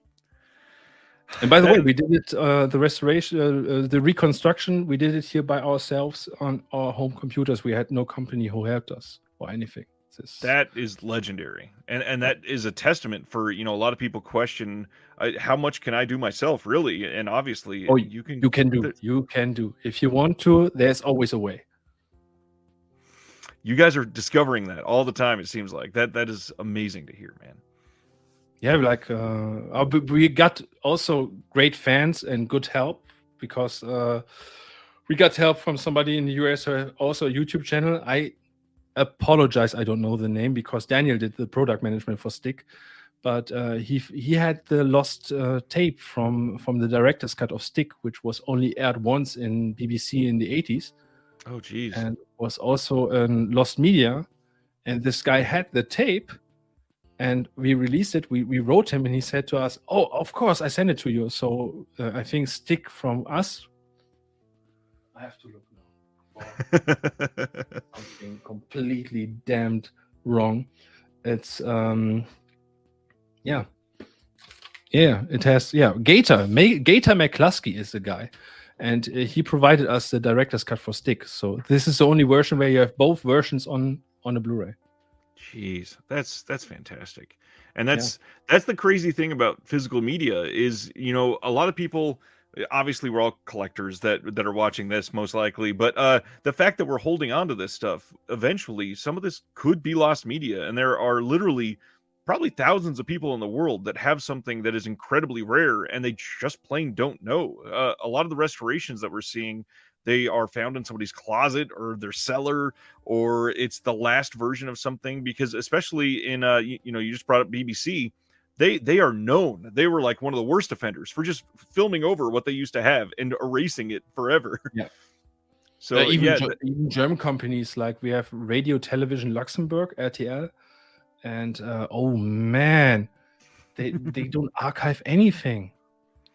And by the way, we did it, the restoration, the reconstruction, we did it here by ourselves on our home computers. We had no company who helped us or anything. That is legendary, and that is a testament for a lot of people question how much can I do myself, really, and obviously you can do if you want to. There's always a way. You guys are discovering that all the time. It seems like that is amazing to hear, man. Yeah, like we got also great fans and good help because we got help from somebody in the US who has also a YouTube channel. I apologize, I don't know the name because Daniel did the product management for Stick, but he had the lost tape from the director's cut of Stick, which was only aired once in BBC in the 80s. Oh, geez. And was also lost media, and this guy had the tape, and we released it. We wrote him, and he said to us, "Oh, of course, I send it to you." So I think Stick from us. I have to look. Something completely damned wrong. It's it has Gator McCluskey is the guy, and he provided us the director's cut for Stick. So this is the only version where you have both versions on a Blu-ray. Jeez, that's fantastic. And that's the crazy thing about physical media is, a lot of people, obviously we're all collectors that are watching this most likely, but the fact that we're holding on to this stuff, eventually some of this could be lost media, and there are literally probably thousands of people in the world that have something that is incredibly rare and they just plain don't know. A lot of the restorations that we're seeing, they are found in somebody's closet or their cellar, or it's the last version of something, because especially in you just brought up BBC. They are known. They were like one of the worst offenders for just filming over what they used to have and erasing it forever. Yeah. So even German companies, like we have Radio Television Luxembourg, RTL, and oh man, they don't archive anything.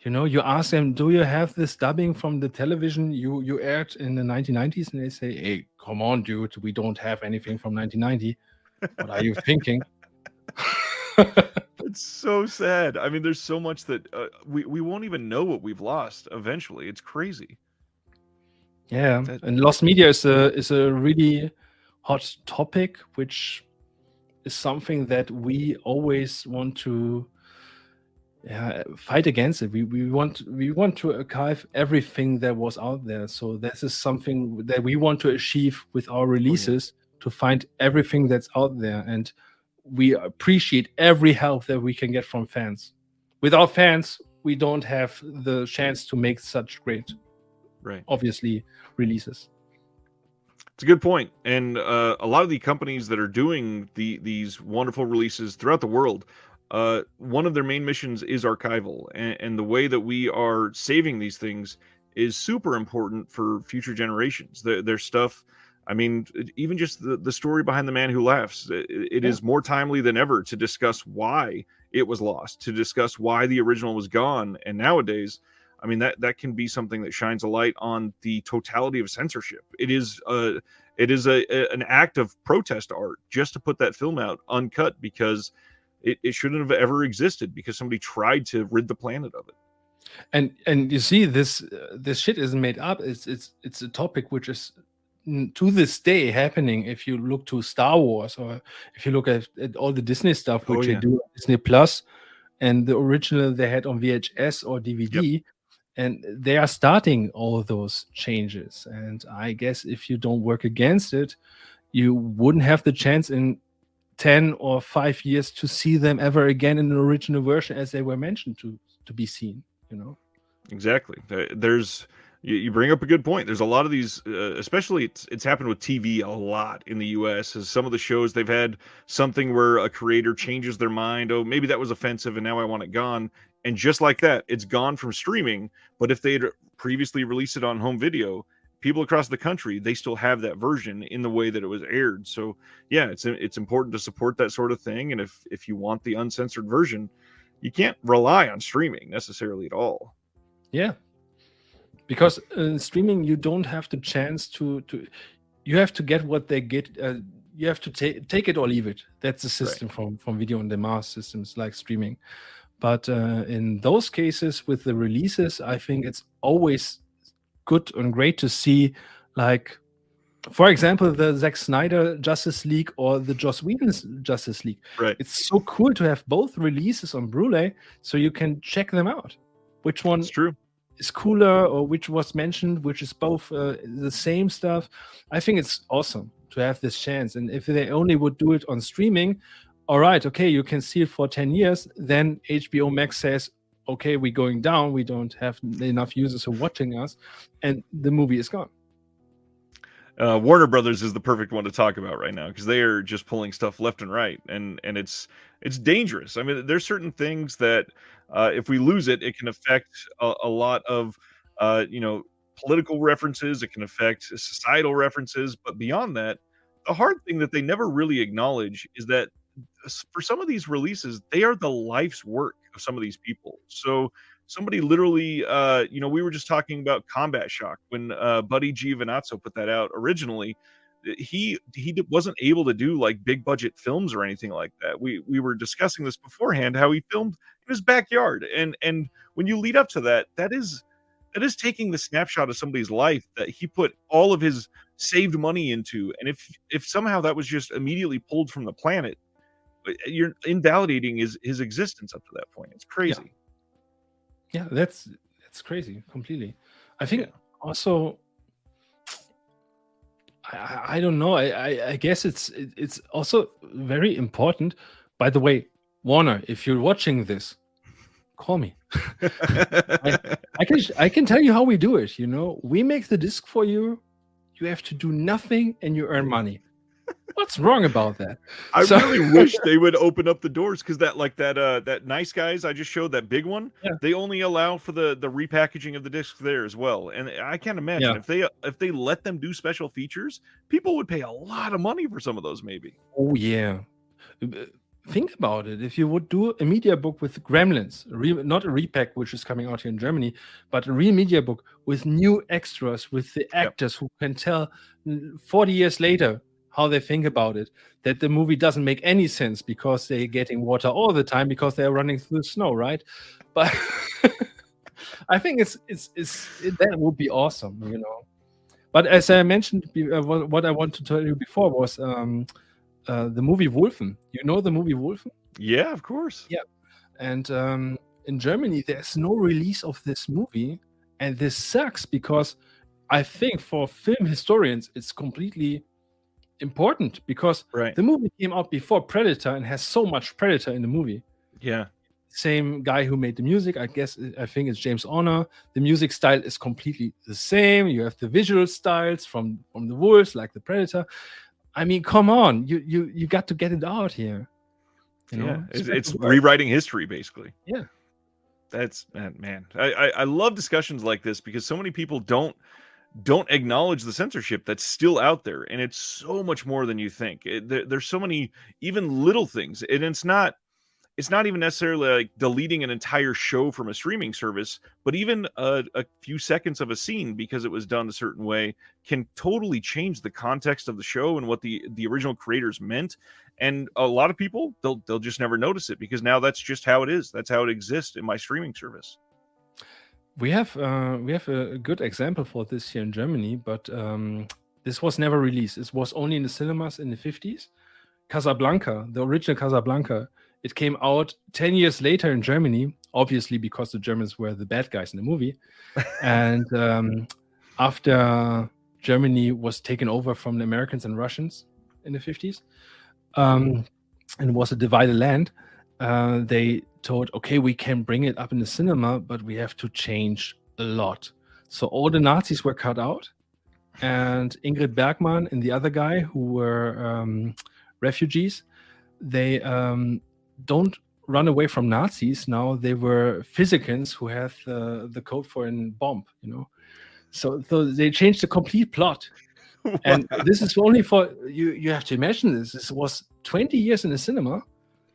You ask them, do you have this dubbing from the television you aired in the 1990s? And they say, hey, come on, dude, we don't have anything from 1990. What are you thinking? It's so sad. I mean, there's so much that we won't even know what we've lost eventually. It's crazy. Yeah, and lost media is a really hot topic, which is something that we always want to fight against it. We want to archive everything that was out there. So this is something that we want to achieve with our releases, to find everything that's out there, and we appreciate every help that we can get from fans. Without fans, we don't have the chance to make such great, Right. obviously, releases. It's a good point, and a lot of the companies that are doing these wonderful releases throughout the world, one of their main missions is archival, and the way that we are saving these things is super important for future generations. Their stuff, I mean, even just the story behind The Man Who Laughs, it Yeah. is more timely than ever to discuss why it was lost, to discuss why the original was gone, and nowadays. I mean that can be something that shines a light on the totality of censorship. It is an act of protest art just to put that film out uncut because it shouldn't have ever existed because somebody tried to rid the planet of it. And you see, this shit isn't made up. It's a topic which is to this day happening. If you look to Star Wars, or if you look at all the Disney stuff which they Yeah. do on Disney Plus, and the original they had on VHS or Yep. DVD, and they are starting all those changes. And I guess if you don't work against it, you wouldn't have the chance in 10 or 5 years to see them ever again in an original version as they were mentioned to be seen, you know. Exactly. There's you bring up a good point. There's a lot of these, especially it's happened with TV a lot in the U.S. As some of the shows they've had something where a creator changes their mind. Oh, maybe that was offensive, and now I want it gone. And just like that, it's gone from streaming. But if they'd previously released it on home video, people across the country they still have that version in the way that it was aired. So yeah, it's important to support that sort of thing. And if you want the uncensored version, you can't rely on streaming necessarily at all. Yeah, because in streaming you don't have the chance to you have to get what they get. You have to take it or leave it. That's the system from video on demand systems like streaming. But in those cases with the releases, I think it's always good and great to see, like, for example, the Zack Snyder Justice League or the Joss Whedon's Justice League. Right. It's so cool to have both releases on Blu-ray so you can check them out. Which one It's true. is cooler, or which was mentioned, which is both the same stuff. I think it's awesome to have this chance. And if they only would do it on streaming, all right, okay, you can see it for 10 years. Then HBO Max says, okay, we're going down. We don't have enough users who are watching us. And the movie is gone. Warner Brothers is the perfect one to talk about right now because they are just pulling stuff left and right, and it's dangerous. I mean, there's certain things that if we lose it, it can affect a lot of political references. It can affect societal references, but beyond that, the hard thing that they never really acknowledge is that for some of these releases, they are the life's work of some of these people. So somebody literally, we were just talking about Combat Shock when Buddy Giovinazzo put that out originally. He wasn't able to do like big budget films or anything like that. We were discussing this beforehand, how he filmed in his backyard, and when you lead up to that, that is taking the snapshot of somebody's life that he put all of his saved money into, and if somehow that was just immediately pulled from the planet, you're invalidating his existence up to that point. It's crazy. Yeah, that's crazy completely. I think also, I don't know. I guess it's also very important. By the way, Warner, if you're watching this, call me. I can tell you how we do it. You know, we make the disc for you. You have to do nothing, and you earn money. What's wrong about that? I really wish they would open up the doors because that Nice Guys I just showed, that big one, they only allow for the repackaging of the discs there as well. And I can't imagine if they let them do special features, people would pay a lot of money for some of those maybe. Oh yeah. Think about it. If you would do a media book with Gremlins, not a repack, which is coming out here in Germany, but a real media book with new extras, with the actors who can tell 40 years later how they think about it, that the movie doesn't make any sense because they're getting water all the time because they're running through the snow, right? But I think that would be awesome, you know. But as I mentioned, what I want to tell you before was the movie Wolfen. You know the movie Wolfen? Yeah, of course. Yeah. And in Germany, there's no release of this movie. And this sucks because I think for film historians, it's completely important because the movie came out before Predator and has so much Predator in the movie. Yeah. same guy who made the music. I think it's James Horner. The music style is completely the same. You have the visual styles from the Wolves, like the Predator. I mean, come on, you got to get it out here. It's rewriting history, basically. Yeah. That's man. I love discussions like this because so many people don't acknowledge the censorship that's still out there, and it's so much more than you think. There's so many even little things, and it's not even necessarily like deleting an entire show from a streaming service, but even a few seconds of a scene because it was done a certain way can totally change the context of the show and what the original creators meant. And a lot of people, they'll just never notice it because now that's just how it is. That's how it exists in my streaming service. We have a good example for this here in Germany, but this was never released. It was only in the cinemas in the 50s. Casablanca, the original Casablanca, it came out 10 years later in Germany, obviously because the Germans were the bad guys in the movie. And after Germany was taken over from the Americans and Russians in the 50s, and was a divided land, they thought, okay, we can bring it up in the cinema, but we have to change a lot. So all the Nazis were cut out, and Ingrid Bergman and the other guy who were refugees, they don't run away from Nazis. Now they were physicians who had the code for a bomb, So they changed the complete plot. Wow. And this is only for you have to imagine this was 20 years in the cinema.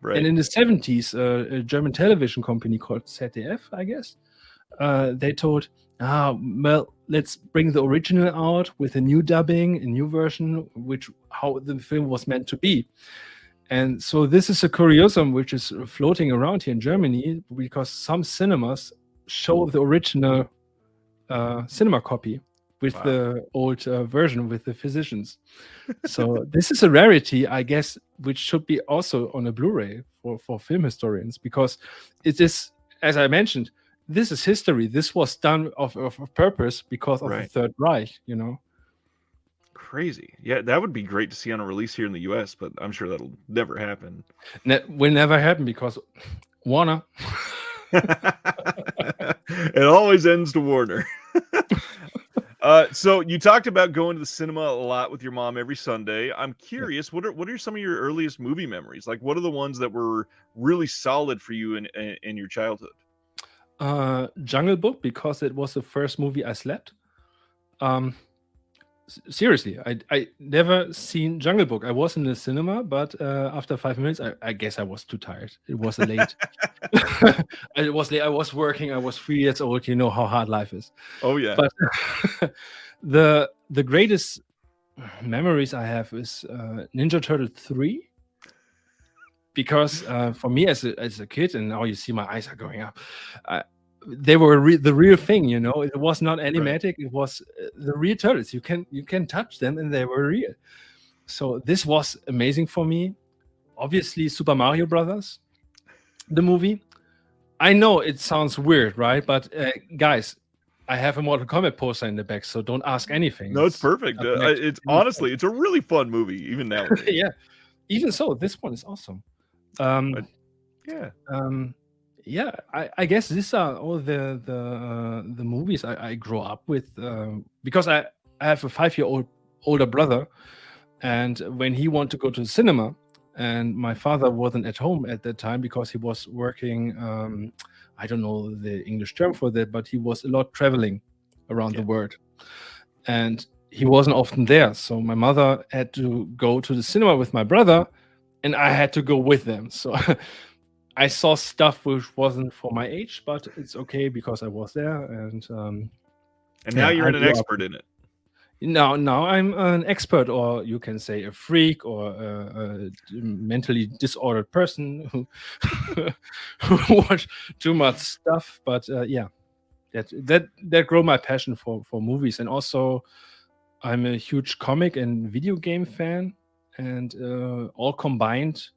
Right. And in the 70s, a German television company called ZDF, I guess, they told, well, let's bring the original out with a new dubbing, a new version, how the film was meant to be. And so this is a curiosum which is floating around here in Germany because some cinemas show the original cinema copy with the old version with the physicians. So this is a rarity, I guess, which should be also on a Blu-ray for film historians, because it is, as I mentioned, this is history. This was done of purpose because of the Third Reich, Crazy. Yeah, that would be great to see on a release here in the US, but I'm sure that'll never happen. Will never happen because Warner. It always ends to Warner. So you talked about going to the cinema a lot with your mom every Sunday. I'm curious, what are some of your earliest movie memories? Like, what are the ones that were really solid for you in your childhood? Jungle Book, because it was the first movie I slept. Seriously, I never seen Jungle Book. I was in the cinema, but after 5 minutes, I guess I was too tired. It was late. It was late. I was working. I was 3 years old. You know how hard life is. Oh yeah. But the greatest memories I have is Ninja Turtle 3, because for me as a kid, and now you see my eyes are going up. They were the real thing, It was not animatic. Right. It was the real turtles. You can touch them, and they were real. So this was amazing for me. Obviously, Super Mario Brothers, the movie. I know it sounds weird, right? But guys, I have a Mortal Kombat poster in the back, so don't ask anything. No, it's perfect. It's honestly, it's a really fun movie, even now. Yeah. Even so, this one is awesome. Yeah, I guess these are all the movies I grew up with, because I have a 5-year-old older brother, and when he wanted to go to the cinema, and my father wasn't at home at that time because he was working, I don't know the English term for that, but he was a lot traveling around the world, and he wasn't often there. So my mother had to go to the cinema with my brother, and I had to go with them. So I saw stuff which wasn't for my age, but it's okay because I was there, and now you're an expert in it. Now I'm an expert, or you can say a freak, or a mentally disordered person who watch too much stuff. But that grew my passion for movies, and also I'm a huge comic and video game fan, and all combined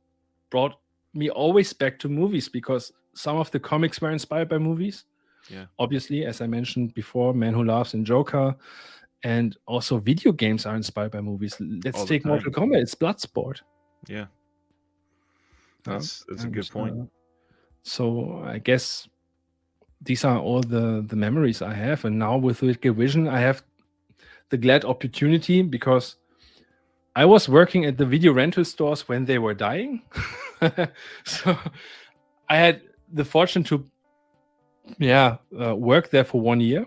brought me always back to movies, because some of the comics were inspired by movies. Yeah. Obviously, as I mentioned before, Man Who Laughs and Joker, and also video games are inspired by movies. Let's take Mortal Kombat. It's Bloodsport. Yeah. That's a good point. So I guess these are all the memories I have. And now with Wicked Vision, I have the glad opportunity because I was working at the video rental stores when they were dying. So I had the fortune to work there for 1 year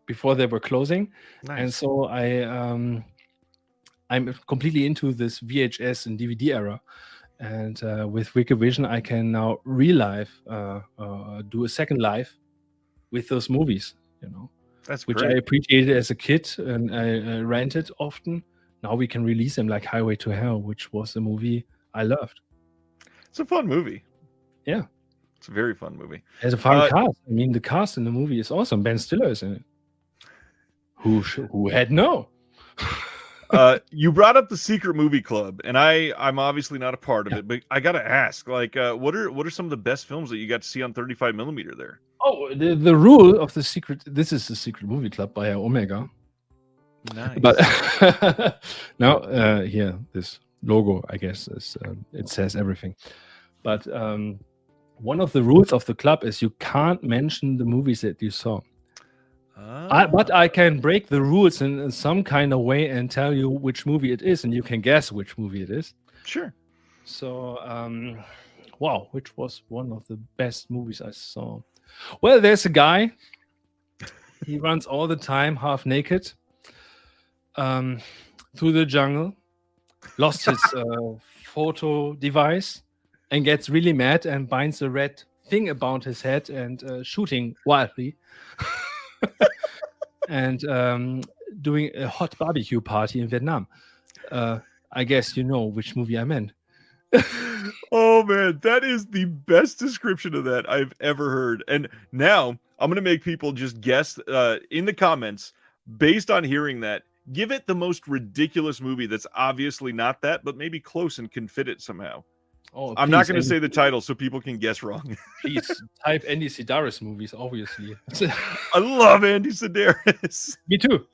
before they were closing. Nice. And so I'm completely into this VHS and DVD era. And with Wicked Vision, I can now relive, do a second life with those movies, That's which great. I appreciated as a kid and I rented often. Now we can release them like Highway to Hell, which was a movie I loved. It's a fun movie. Yeah. It's a very fun movie. It has a fun cast. I mean, the cast in the movie is awesome. Ben Stiller is in it. Who had no? You brought up the Secret Movie Club, and I'm obviously not a part of it, but I gotta ask, like, what are some of the best films that you got to see on 35 millimeter there? Oh, the rule of the secret. This is the Secret Movie Club by Omega. Nice. But now here, this logo, I guess, is it says everything. But one of the rules of the club is you can't mention the movies that you saw. But I can break the rules in some kind of way and tell you which movie it is, and you can guess which movie it is. Sure. So, wow, which was one of the best movies I saw? Well, there's a guy. He runs all the time, half naked, through the jungle, lost his photo device, and gets really mad and binds a red thing about his head and shooting wildly. And doing a hot barbecue party in Vietnam. I guess you know which movie I meant. Oh man, that is the best description of that I've ever heard. And now I'm gonna make people just guess in the comments based on hearing that. Give it the most ridiculous movie that's obviously not that, but maybe close and can fit it somehow. Oh, I'm not going to say the title so people can guess wrong. Please type Andy Sidaris movies, obviously. I love Andy Sidaris. Me too.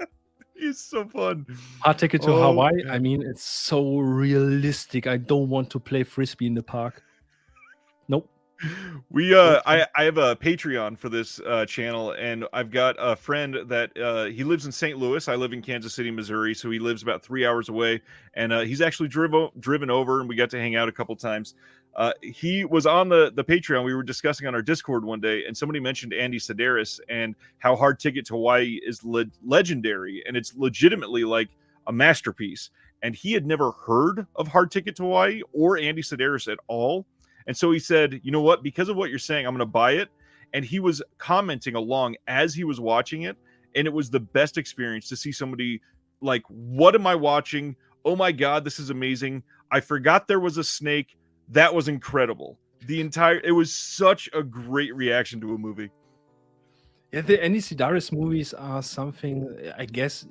He's so fun. Hard Ticket to Hawaii. Man. I mean, it's so realistic. I don't want to play frisbee in the park. Nope. We I have a Patreon for this channel, and I've got a friend that he lives in St. Louis. I live in Kansas City, Missouri, so he lives about 3 hours away, and he's actually driven over, and we got to hang out a couple times. He was on the Patreon. We were discussing on our Discord one day, and somebody mentioned Andy Sidaris and how Hard Ticket to Hawaii is legendary, and it's legitimately like a masterpiece. And he had never heard of Hard Ticket to Hawaii or Andy Sidaris at all. And so he said, you know what, because of what you're saying, I'm going to buy it. And he was commenting along as he was watching it. And it was the best experience to see somebody like, what am I watching? Oh my God, this is amazing. I forgot there was a snake. That was incredible. It was such a great reaction to a movie. Yeah, the Andy Sidaris movies are something, I guess,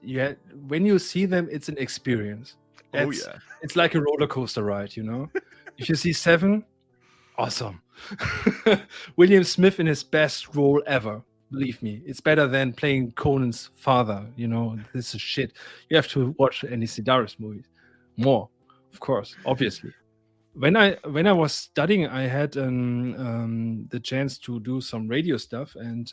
when you see them, it's an experience. It's like a roller coaster ride, you know? If you see Seven, awesome. William Smith in his best role ever. Believe me, it's better than playing Conan's father. You know, this is shit. You have to watch Andy Sidaris movies more, of course, obviously. When I was studying, I had the chance to do some radio stuff, and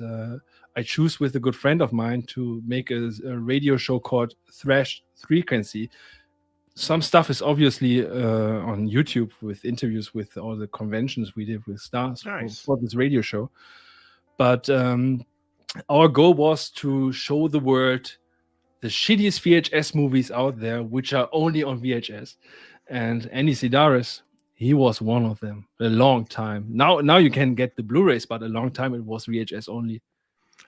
I chose with a good friend of mine to make a radio show called Thrash Frequency. Some stuff is obviously on YouTube with interviews with all the conventions we did with stars for this radio show. But our goal was to show the world the shittiest VHS movies out there, which are only on VHS. And Andy Sidaris, he was one of them a long time. Now you can get the Blu-rays, but a long time it was VHS only.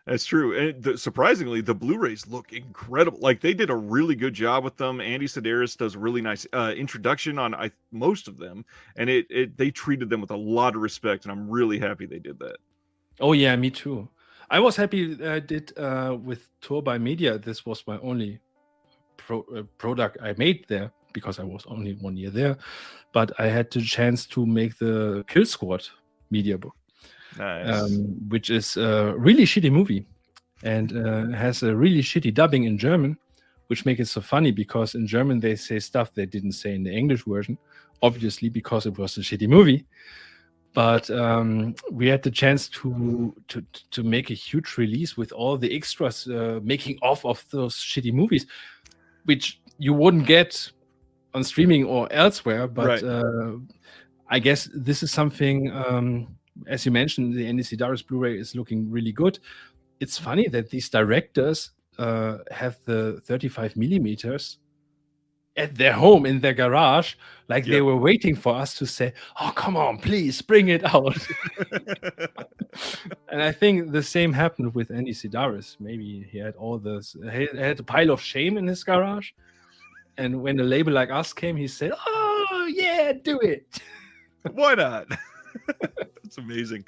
That's true. And surprisingly, the Blu-rays look incredible. Like, they did a really good job with them. Andy Sidaris does a really nice introduction on most of them. And they treated them with a lot of respect. And I'm really happy they did that. Oh, yeah, me too. I was happy I did with Tour by Media. This was my only product I made there because I was only 1 year there. But I had the chance to make the Kill Squad media book. Nice. Which is a really shitty movie and has a really shitty dubbing in German, which makes it so funny because in German they say stuff they didn't say in the English version, obviously because it was a shitty movie. But we had the chance to make a huge release with all the extras making off of those shitty movies, which you wouldn't get on streaming or elsewhere. But Right. I guess this is something, as you mentioned, the NDC Darius Blu-ray is looking really good. It's funny that these directors have the 35 millimeters at their home in their garage, like they Yep. were waiting for us to say, "Oh, come on, please bring it out." And I think the same happened with Andy Sidaris. Maybe he had all this, he had a pile of shame in his garage, and when a label like us came, he said, "Oh yeah, do it." Why not? That's amazing.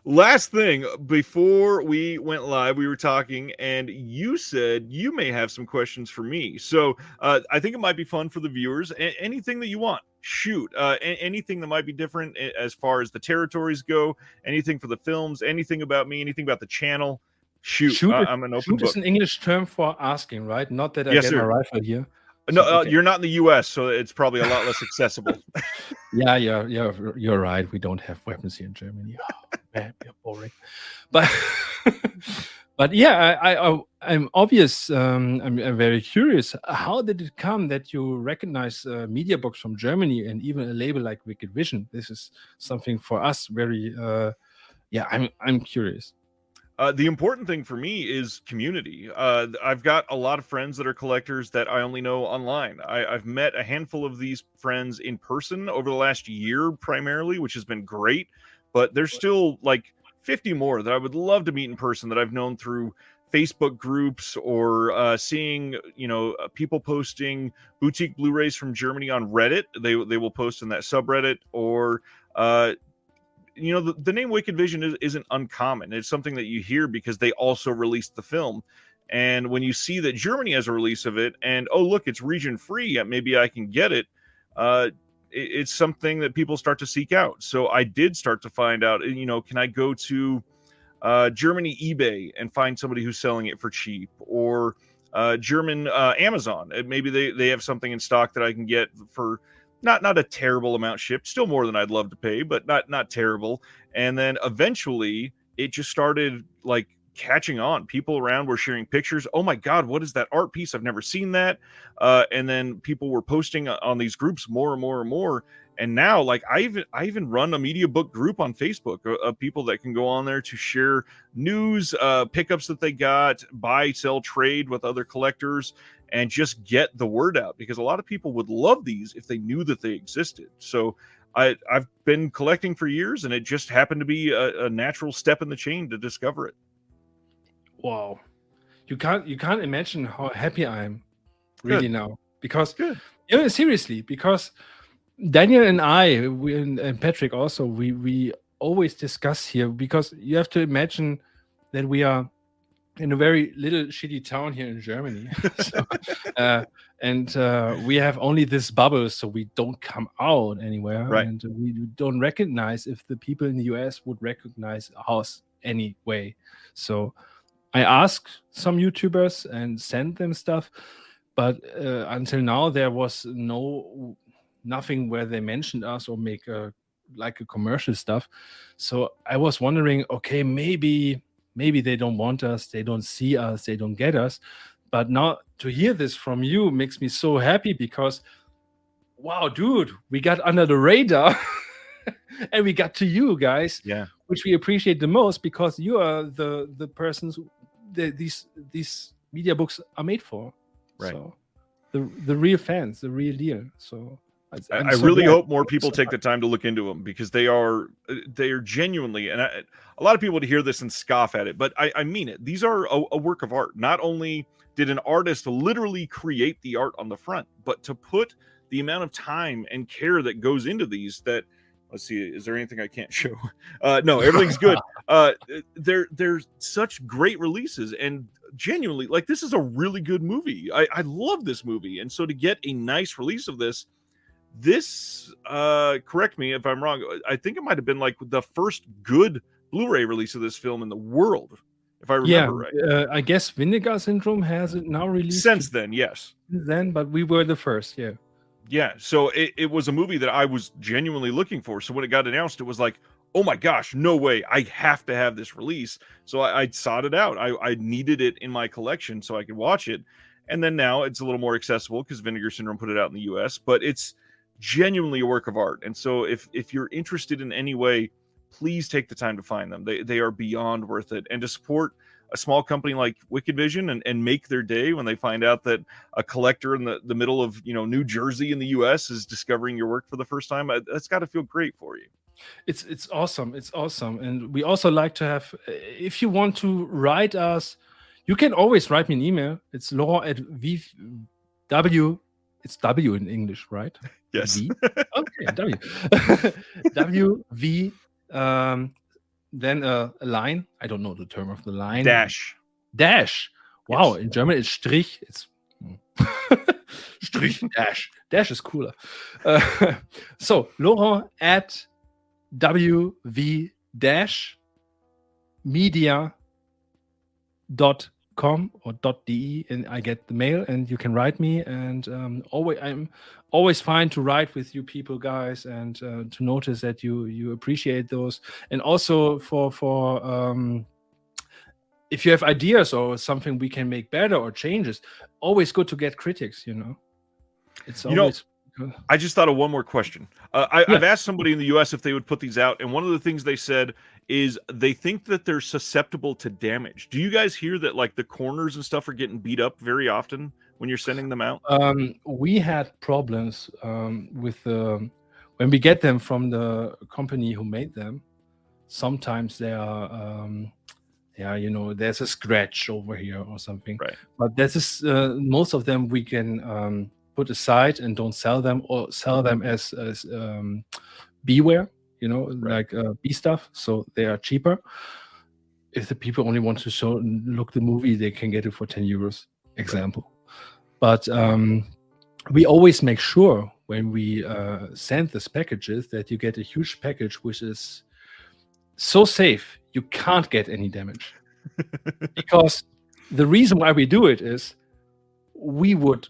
Last thing before we went live, we were talking, and you said you may have some questions for me. So I think it might be fun for the viewers. Anything that you want, shoot. Anything that might be different as far as the territories go. Anything for the films. Anything about me. Anything about the channel. Shoot. I'm an open Shoot is book. an English term for asking, right? Not that I Yes, get my sir. rifle here. No, So, okay. you're not in the U.S., so it's probably a lot less accessible. Yeah, you're right. We don't have weapons here in Germany. Oh, man, we're boring. But but yeah, I'm obvious. I'm very curious. How did it come that you recognize media books from Germany and even a label like Wicked Vision? This is something for us very. Yeah, I'm curious. The important thing for me is community. I've got a lot of friends that are collectors that I only know online. I've met a handful of these friends in person over the last year, primarily, which has been great. But there's still like 50 more that I would love to meet in person that I've known through Facebook groups or seeing, people posting boutique Blu-rays from Germany on Reddit. They will post in that subreddit or. The name Wicked Vision isn't uncommon. It's something that you hear because they also released the film. And when you see that Germany has a release of it and, oh, look, it's region free, maybe I can get it. It's something that people start to seek out. So I did start to find out, can I go to Germany eBay and find somebody who's selling it for cheap, or German Amazon? And maybe they have something in stock that I can get for not a terrible amount shipped, still more than I'd love to pay, but not terrible. And then eventually it just started like catching on. People around were sharing pictures. Oh my God, what is that art piece? I've never seen that. And then people were posting on these groups more and more and more. And now, like I even run a media book group on Facebook of people that can go on there to share news, pickups that they got, buy, sell, trade with other collectors, and just get the word out, because a lot of people would love these if they knew that they existed. So I've been collecting for years, and it just happened to be a natural step in the chain to discover it. Wow, you can't imagine how happy I am really Good. now, because Good. seriously, because Daniel and I, and Patrick also, we always discuss here, because you have to imagine that we are in a very little shitty town here in Germany. And we have only this bubble, so we don't come out anywhere. Right. And we don't recognize if the people in the US would recognize us anyway. So I asked some YouTubers and sent them stuff, but until now there was nothing where they mentioned us or make a commercial stuff. So I was wondering, okay, maybe they don't want us, they don't see us, they don't get us. But now to hear this from you makes me so happy, because wow, dude, we got under the radar and we got to you guys, Yeah. which we appreciate the most, because you are the persons these media books are made for. Right. So the real fans, the real deal. So I really hope more people take the time to look into them, because they are genuinely, and a lot of people would hear this and scoff at it, but I mean it. These are a work of art. Not only did an artist literally create the art on the front, but to put the amount of time and care that goes into these, that, let's see, is there anything I can't show? No, everything's good. They're such great releases, and genuinely, like, this is a really good movie. I love this movie. And so to get a nice release of this, correct me if I'm wrong, I think it might have been like the first good Blu-ray release of this film in the world, if I remember right. I guess Vinegar Syndrome has it now released Since then, yes. then, but we were the first. Yeah, so it was a movie that I was genuinely looking for. So when it got announced, it was like, oh my gosh, no way! I have to have this release. So I sought it out. I needed it in my collection so I could watch it. And then now it's a little more accessible because Vinegar Syndrome put it out in the U.S. But it's genuinely a work of art. And so if you're interested in any way, please take the time to find them. They are beyond worth it. And to support a small company like Wicked Vision and make their day when they find out that a collector in the middle of New Jersey in the US is discovering your work for the first time, that's got to feel great for you. It's awesome. It's awesome. And we also like to have, if you want to write us, you can always write me an email. It's Laurent at w. It's W in English, right? Yes. V? Okay, W. WV, then a line. I don't know the term of the line. Dash. Wow, Yes. in German it's Strich. It's Strich Dash. Dash is cooler. So Laurent at wv media.com or .de, and I get the mail, and you can write me. And I'm always fine to write with you people, guys, and to notice that you appreciate those, and also for if you have ideas or something we can make better or changes, always good to get critics. It's always. I just thought of one more question. I've asked somebody in the U.S. if they would put these out, and one of the things they said is they think that they're susceptible to damage. Do you guys hear that, like, the corners and stuff are getting beat up very often when you're sending them out? We had problems with when we get them from the company who made them. Sometimes they are, there's a scratch over here or something. Right. But this is most of them we can put aside and don't sell them, or sell them as beware, Right. like B stuff. So they are cheaper. If the people only want to look the movie, they can get it for 10 euros, example. Right. But we always make sure when we send these packages that you get a huge package which is so safe you can't get any damage. Because the reason why we do it is we would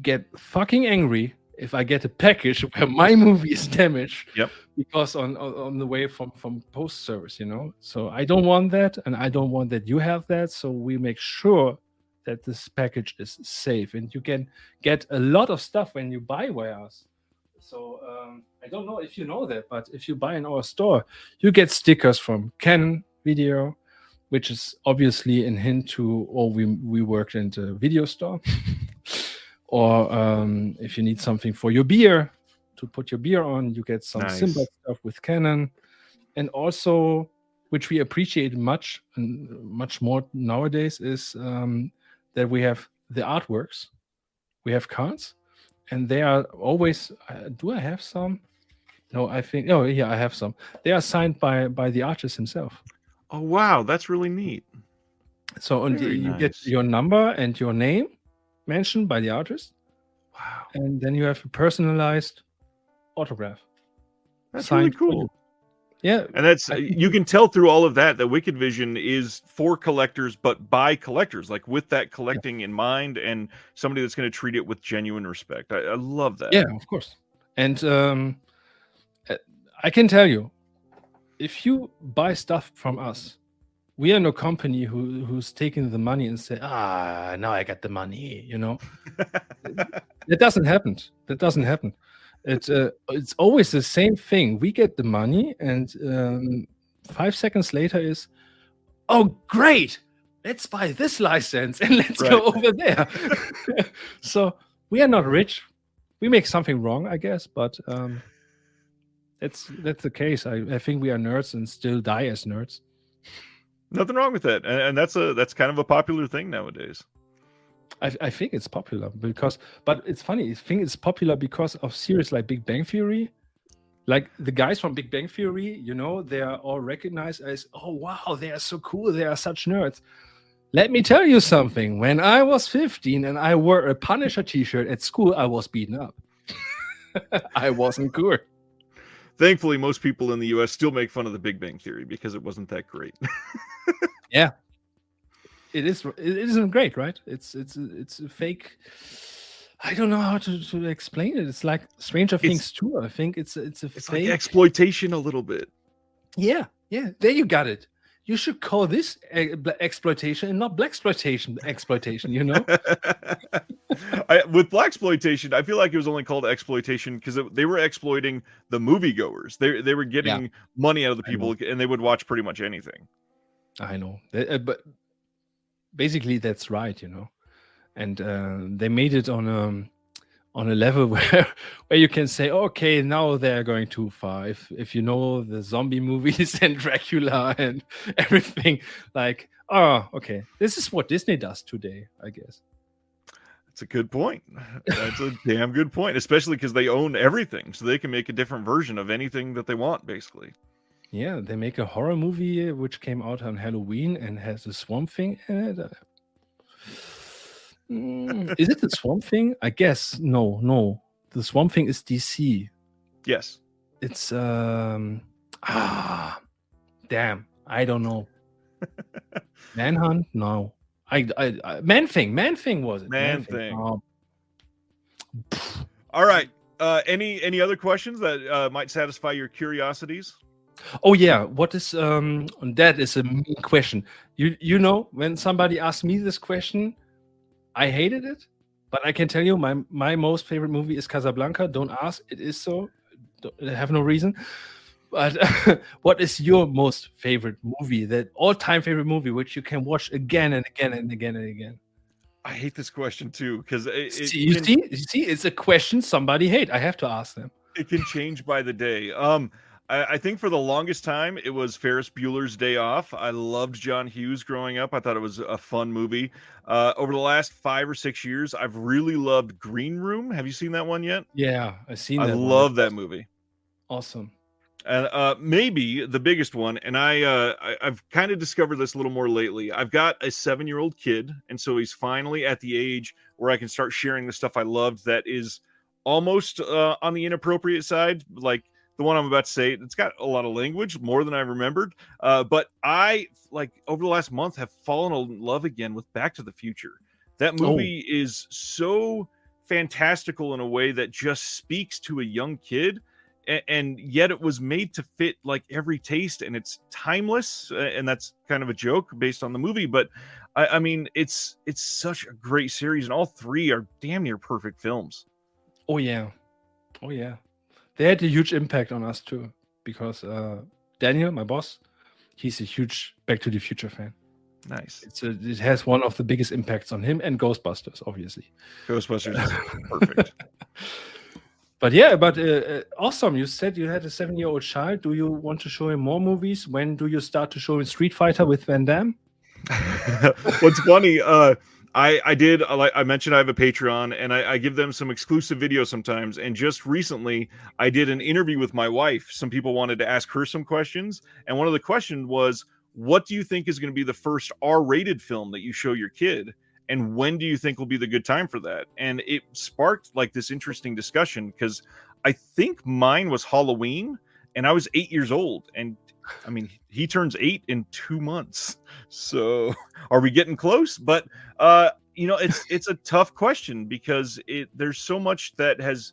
get fucking angry if I get a package where my movie is damaged. Yep. Because on the way from post service, So I don't want that, and I don't want that you have that. So we make sure that this package is safe, and you can get a lot of stuff when you buy by us. So I don't know if you know that, but if you buy in our store, you get stickers from Canon Video, which is obviously a hint to, we worked in the video store. Or if you need something for your beer, to put your beer on, you get some Simba stuff with Canon. And also, which we appreciate much more nowadays, is that we have the artworks. We have cards, and they are always. Do I have some? No, I think. Oh, yeah, I have some. They are signed by the artist himself. Oh wow, that's really neat. So you get your number and your name mentioned by the artist. Wow. And then you have a personalized autograph. That's really cool. Yeah. And that's you can tell through all of that Wicked Vision is for collectors, but by collectors, like with that collecting in mind, and somebody that's going to treat it with genuine respect. I love that. Yeah, of course. And I can tell you, if you buy stuff from us, we are no company who's taking the money and say, now I got the money, That doesn't happen. It's always the same thing. We get the money, and 5 seconds later is, oh, great, let's buy this license and let's go over there. So we are not rich. We make something wrong, I guess, but that's the case. I think we are nerds and still die as nerds. Nothing wrong with that, and that's kind of a popular thing nowadays. I think it's popular but it's funny. I think it's popular because of series like Big Bang Theory. Like the guys from Big Bang Theory, they are all recognized as, oh wow, they are so cool. They are such nerds. Let me tell you something. When I was 15 and I wore a Punisher t-shirt at school, I was beaten up. I wasn't good. Thankfully, most people in the U.S. still make fun of the Big Bang Theory because it wasn't that great. Yeah, it isn't great, right? It's a fake. I don't know how to explain it. It's like Stranger It's Things too. I think it's a it's like fake. exploitation a little bit. Yeah, yeah. There you got it. You should call this exploitation and not blaxploitation. Exploitation. You know? With blaxploitation, I feel like it was only called exploitation because they were exploiting the moviegoers. They were Yeah, getting money out of the I know. people, and they would watch pretty much anything. I know. But basically, that's right. You know. And they made it on a level where you can say, okay, now they're going too far. If you know the zombie movies and Dracula and everything, like, oh, okay, this is what Disney does today, I guess. That's a good point. That's a damn good point, especially because they own everything, so they can make a different version of anything that they want, basically. Yeah, they make a horror movie which came out on Halloween and has a Swamp Thing in it. Is it the Swamp Thing? I guess no. The Swamp Thing is DC. Yes. It's damn, I don't know. Manhunt? No. I Man Thing. Man Thing was it? Man Thing. Oh. All right. Any other questions that might satisfy your curiosities? Oh yeah. What is that is a mean question. You know, when somebody asked me this question, I hated it. But I can tell you my most favorite movie is Casablanca. Don't ask. It is so. I have no reason. But what is your most favorite movie, that all-time favorite movie, which you can watch again and again and again and again? I hate this question too because You see, it's a question somebody hate. I have to ask them. it can change by the day. I think for the longest time it was Ferris Bueller's Day Off. I loved John Hughes growing up. I thought it was a fun movie. Over the last 5 or 6 years, I've really loved Green Room. Have you seen that one yet? Yeah, I've seen I that one. love that movie. Awesome. And maybe the biggest one, and I've kind of discovered this a little more lately. I've got a 7-year-old kid, and so he's finally at the age where I can start sharing the stuff I loved that is almost on the inappropriate side, like the one I'm about to say. It's got a lot of language, more than I remembered. But I, like, over the last month, have fallen in love again with Back to the Future. That movie is so fantastical in a way that just speaks to a young kid, and yet it was made to fit like every taste, and it's timeless, and that's kind of a joke based on the movie, but I mean it's such a great series, and all three are damn near perfect films. Oh yeah. They had a huge impact on us too, because Daniel, my boss, he's a huge Back to the Future fan. Nice. It has one of the biggest impacts on him, and Ghostbusters, obviously. Ghostbusters is perfect. But yeah, awesome. You said you had a 7-year-old child. Do you want to show him more movies? When do you start to show him Street Fighter with Van Damme? What's funny, I did, like I mentioned, I have a Patreon, and I give them some exclusive videos sometimes. And just recently, I did an interview with my wife. Some people wanted to ask her some questions, and one of the questions was, what do you think is going to be the first R-rated film that you show your kid? And when do you think will be the good time for that? And it sparked like this interesting discussion, because I think mine was Halloween, and I was 8 years old. And I mean, he turns 8 in 2 months. So are we getting close? But you know, it's a tough question, because there's so much that has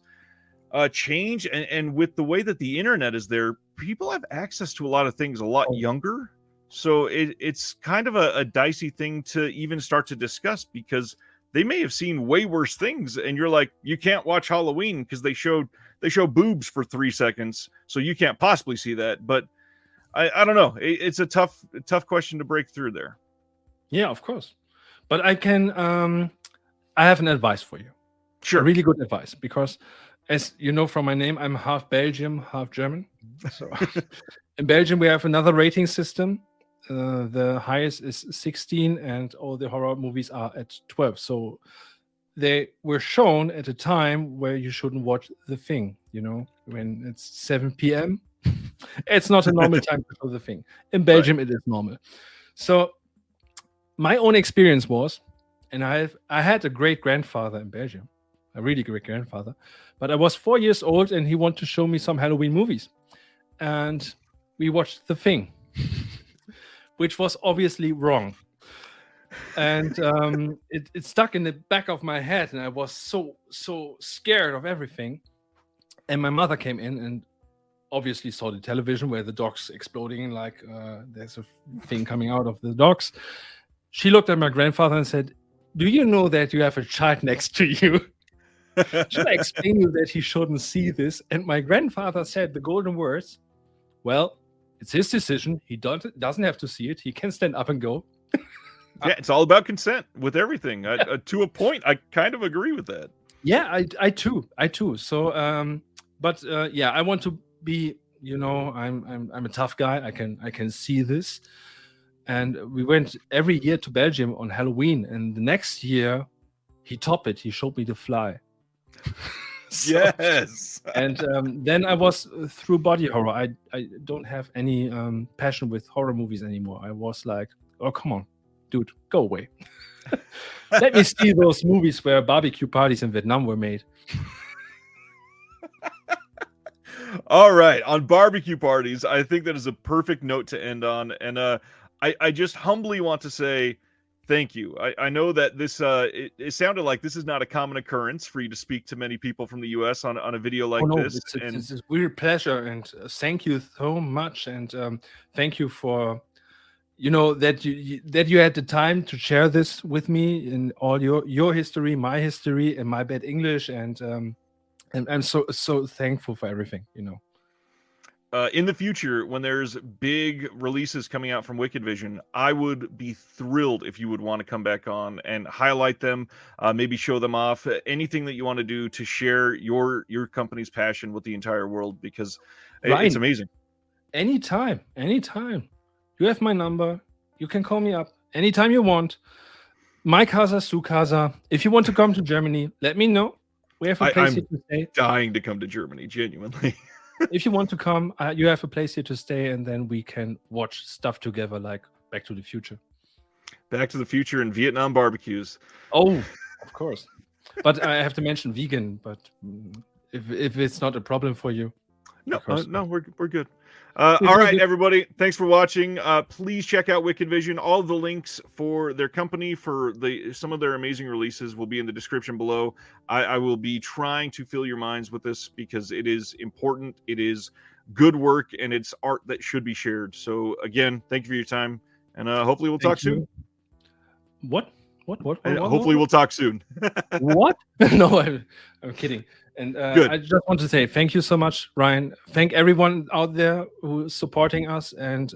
changed, and with the way that the internet is there, people have access to a lot of things a lot younger. So it's kind of a dicey thing to even start to discuss, because they may have seen way worse things, and you're like, you can't watch Halloween because they show boobs for 3 seconds, so you can't possibly see that. But I don't know. It's a tough question to break through there. Yeah, of course. But I can I have an advice for you. Sure. A really good advice, because as you know from my name, I'm half Belgium, half German. So in Belgium we have another rating system. The highest is 16, and all the horror movies are at 12. So they were shown at a time where you shouldn't watch The Thing, you know, when it's 7 p.m. It's not a normal time to show The Thing. In Belgium, right. It is normal. So my own experience was, and I had a great grandfather in Belgium, a really great grandfather, but I was 4 years old, and he wanted to show me some Halloween movies. And we watched The Thing. Which was obviously wrong. And it stuck in the back of my head, and I was so scared of everything. And my mother came in and obviously saw the television where the dog's exploding, like there's a thing coming out of the dogs. She looked at my grandfather and said, "Do you know that you have a child next to you? Should I explain you that he shouldn't see this?" And my grandfather said the golden words, "Well, it's his decision. He doesn't have to see it. He can stand up and go." Yeah, it's all about consent with everything. To a point, I kind of agree with that. Yeah, I too. So, but yeah, I want to be. I'm a tough guy. I can see this, and we went every year to Belgium on Halloween, and the next year he topped it. He showed me The Fly. Yes. And then I was through body horror. I don't have any passion with horror movies anymore. I was like, oh, come on, dude, go away. Let me see those movies where barbecue parties in Vietnam were made. All right, on barbecue parties, I think that is a perfect note to end on. And I just humbly want to say thank you. I know that this it sounded like this is not a common occurrence for you to speak to many people from the US on a video like this. It's a weird pleasure, and thank you so much. And thank you for that you had the time to share this with me in all your history, my history, and my bad English. And I'm so thankful for everything. In the future, when there's big releases coming out from Wicked Vision, I would be thrilled if you would want to come back on and highlight them, maybe show them off, anything that you want to do to share your company's passion with the entire world, because it's amazing. Anytime. You have my number. You can call me up anytime you want. My casa, su casa. If you want to come to Germany, let me know. We have a place here to stay. Dying to come to Germany, genuinely. If you want to come, you have a place here to stay, and then we can watch stuff together, like Back to the Future. Back to the Future and Vietnam barbecues. Oh, of course. But I have to mention vegan. But if it's not a problem for you, no, we're good. All right, everybody. Thanks for watching. Please check out Wicked Vision. All of the links for their company, for some of their amazing releases, will be in the description below. I will be trying to fill your minds with this because it is important. It is good work, and it's art that should be shared. So again, thank you for your time, and hopefully we'll talk soon. What? Hopefully we'll talk soon. What? No, I'm kidding. And I just want to say thank you so much, Ryan. Thank everyone out there who's supporting us. And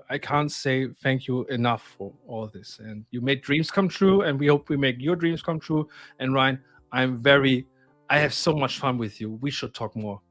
I can't say thank you enough for all this. And you made dreams come true, and we hope we make your dreams come true. And Ryan, I have so much fun with you. We should talk more.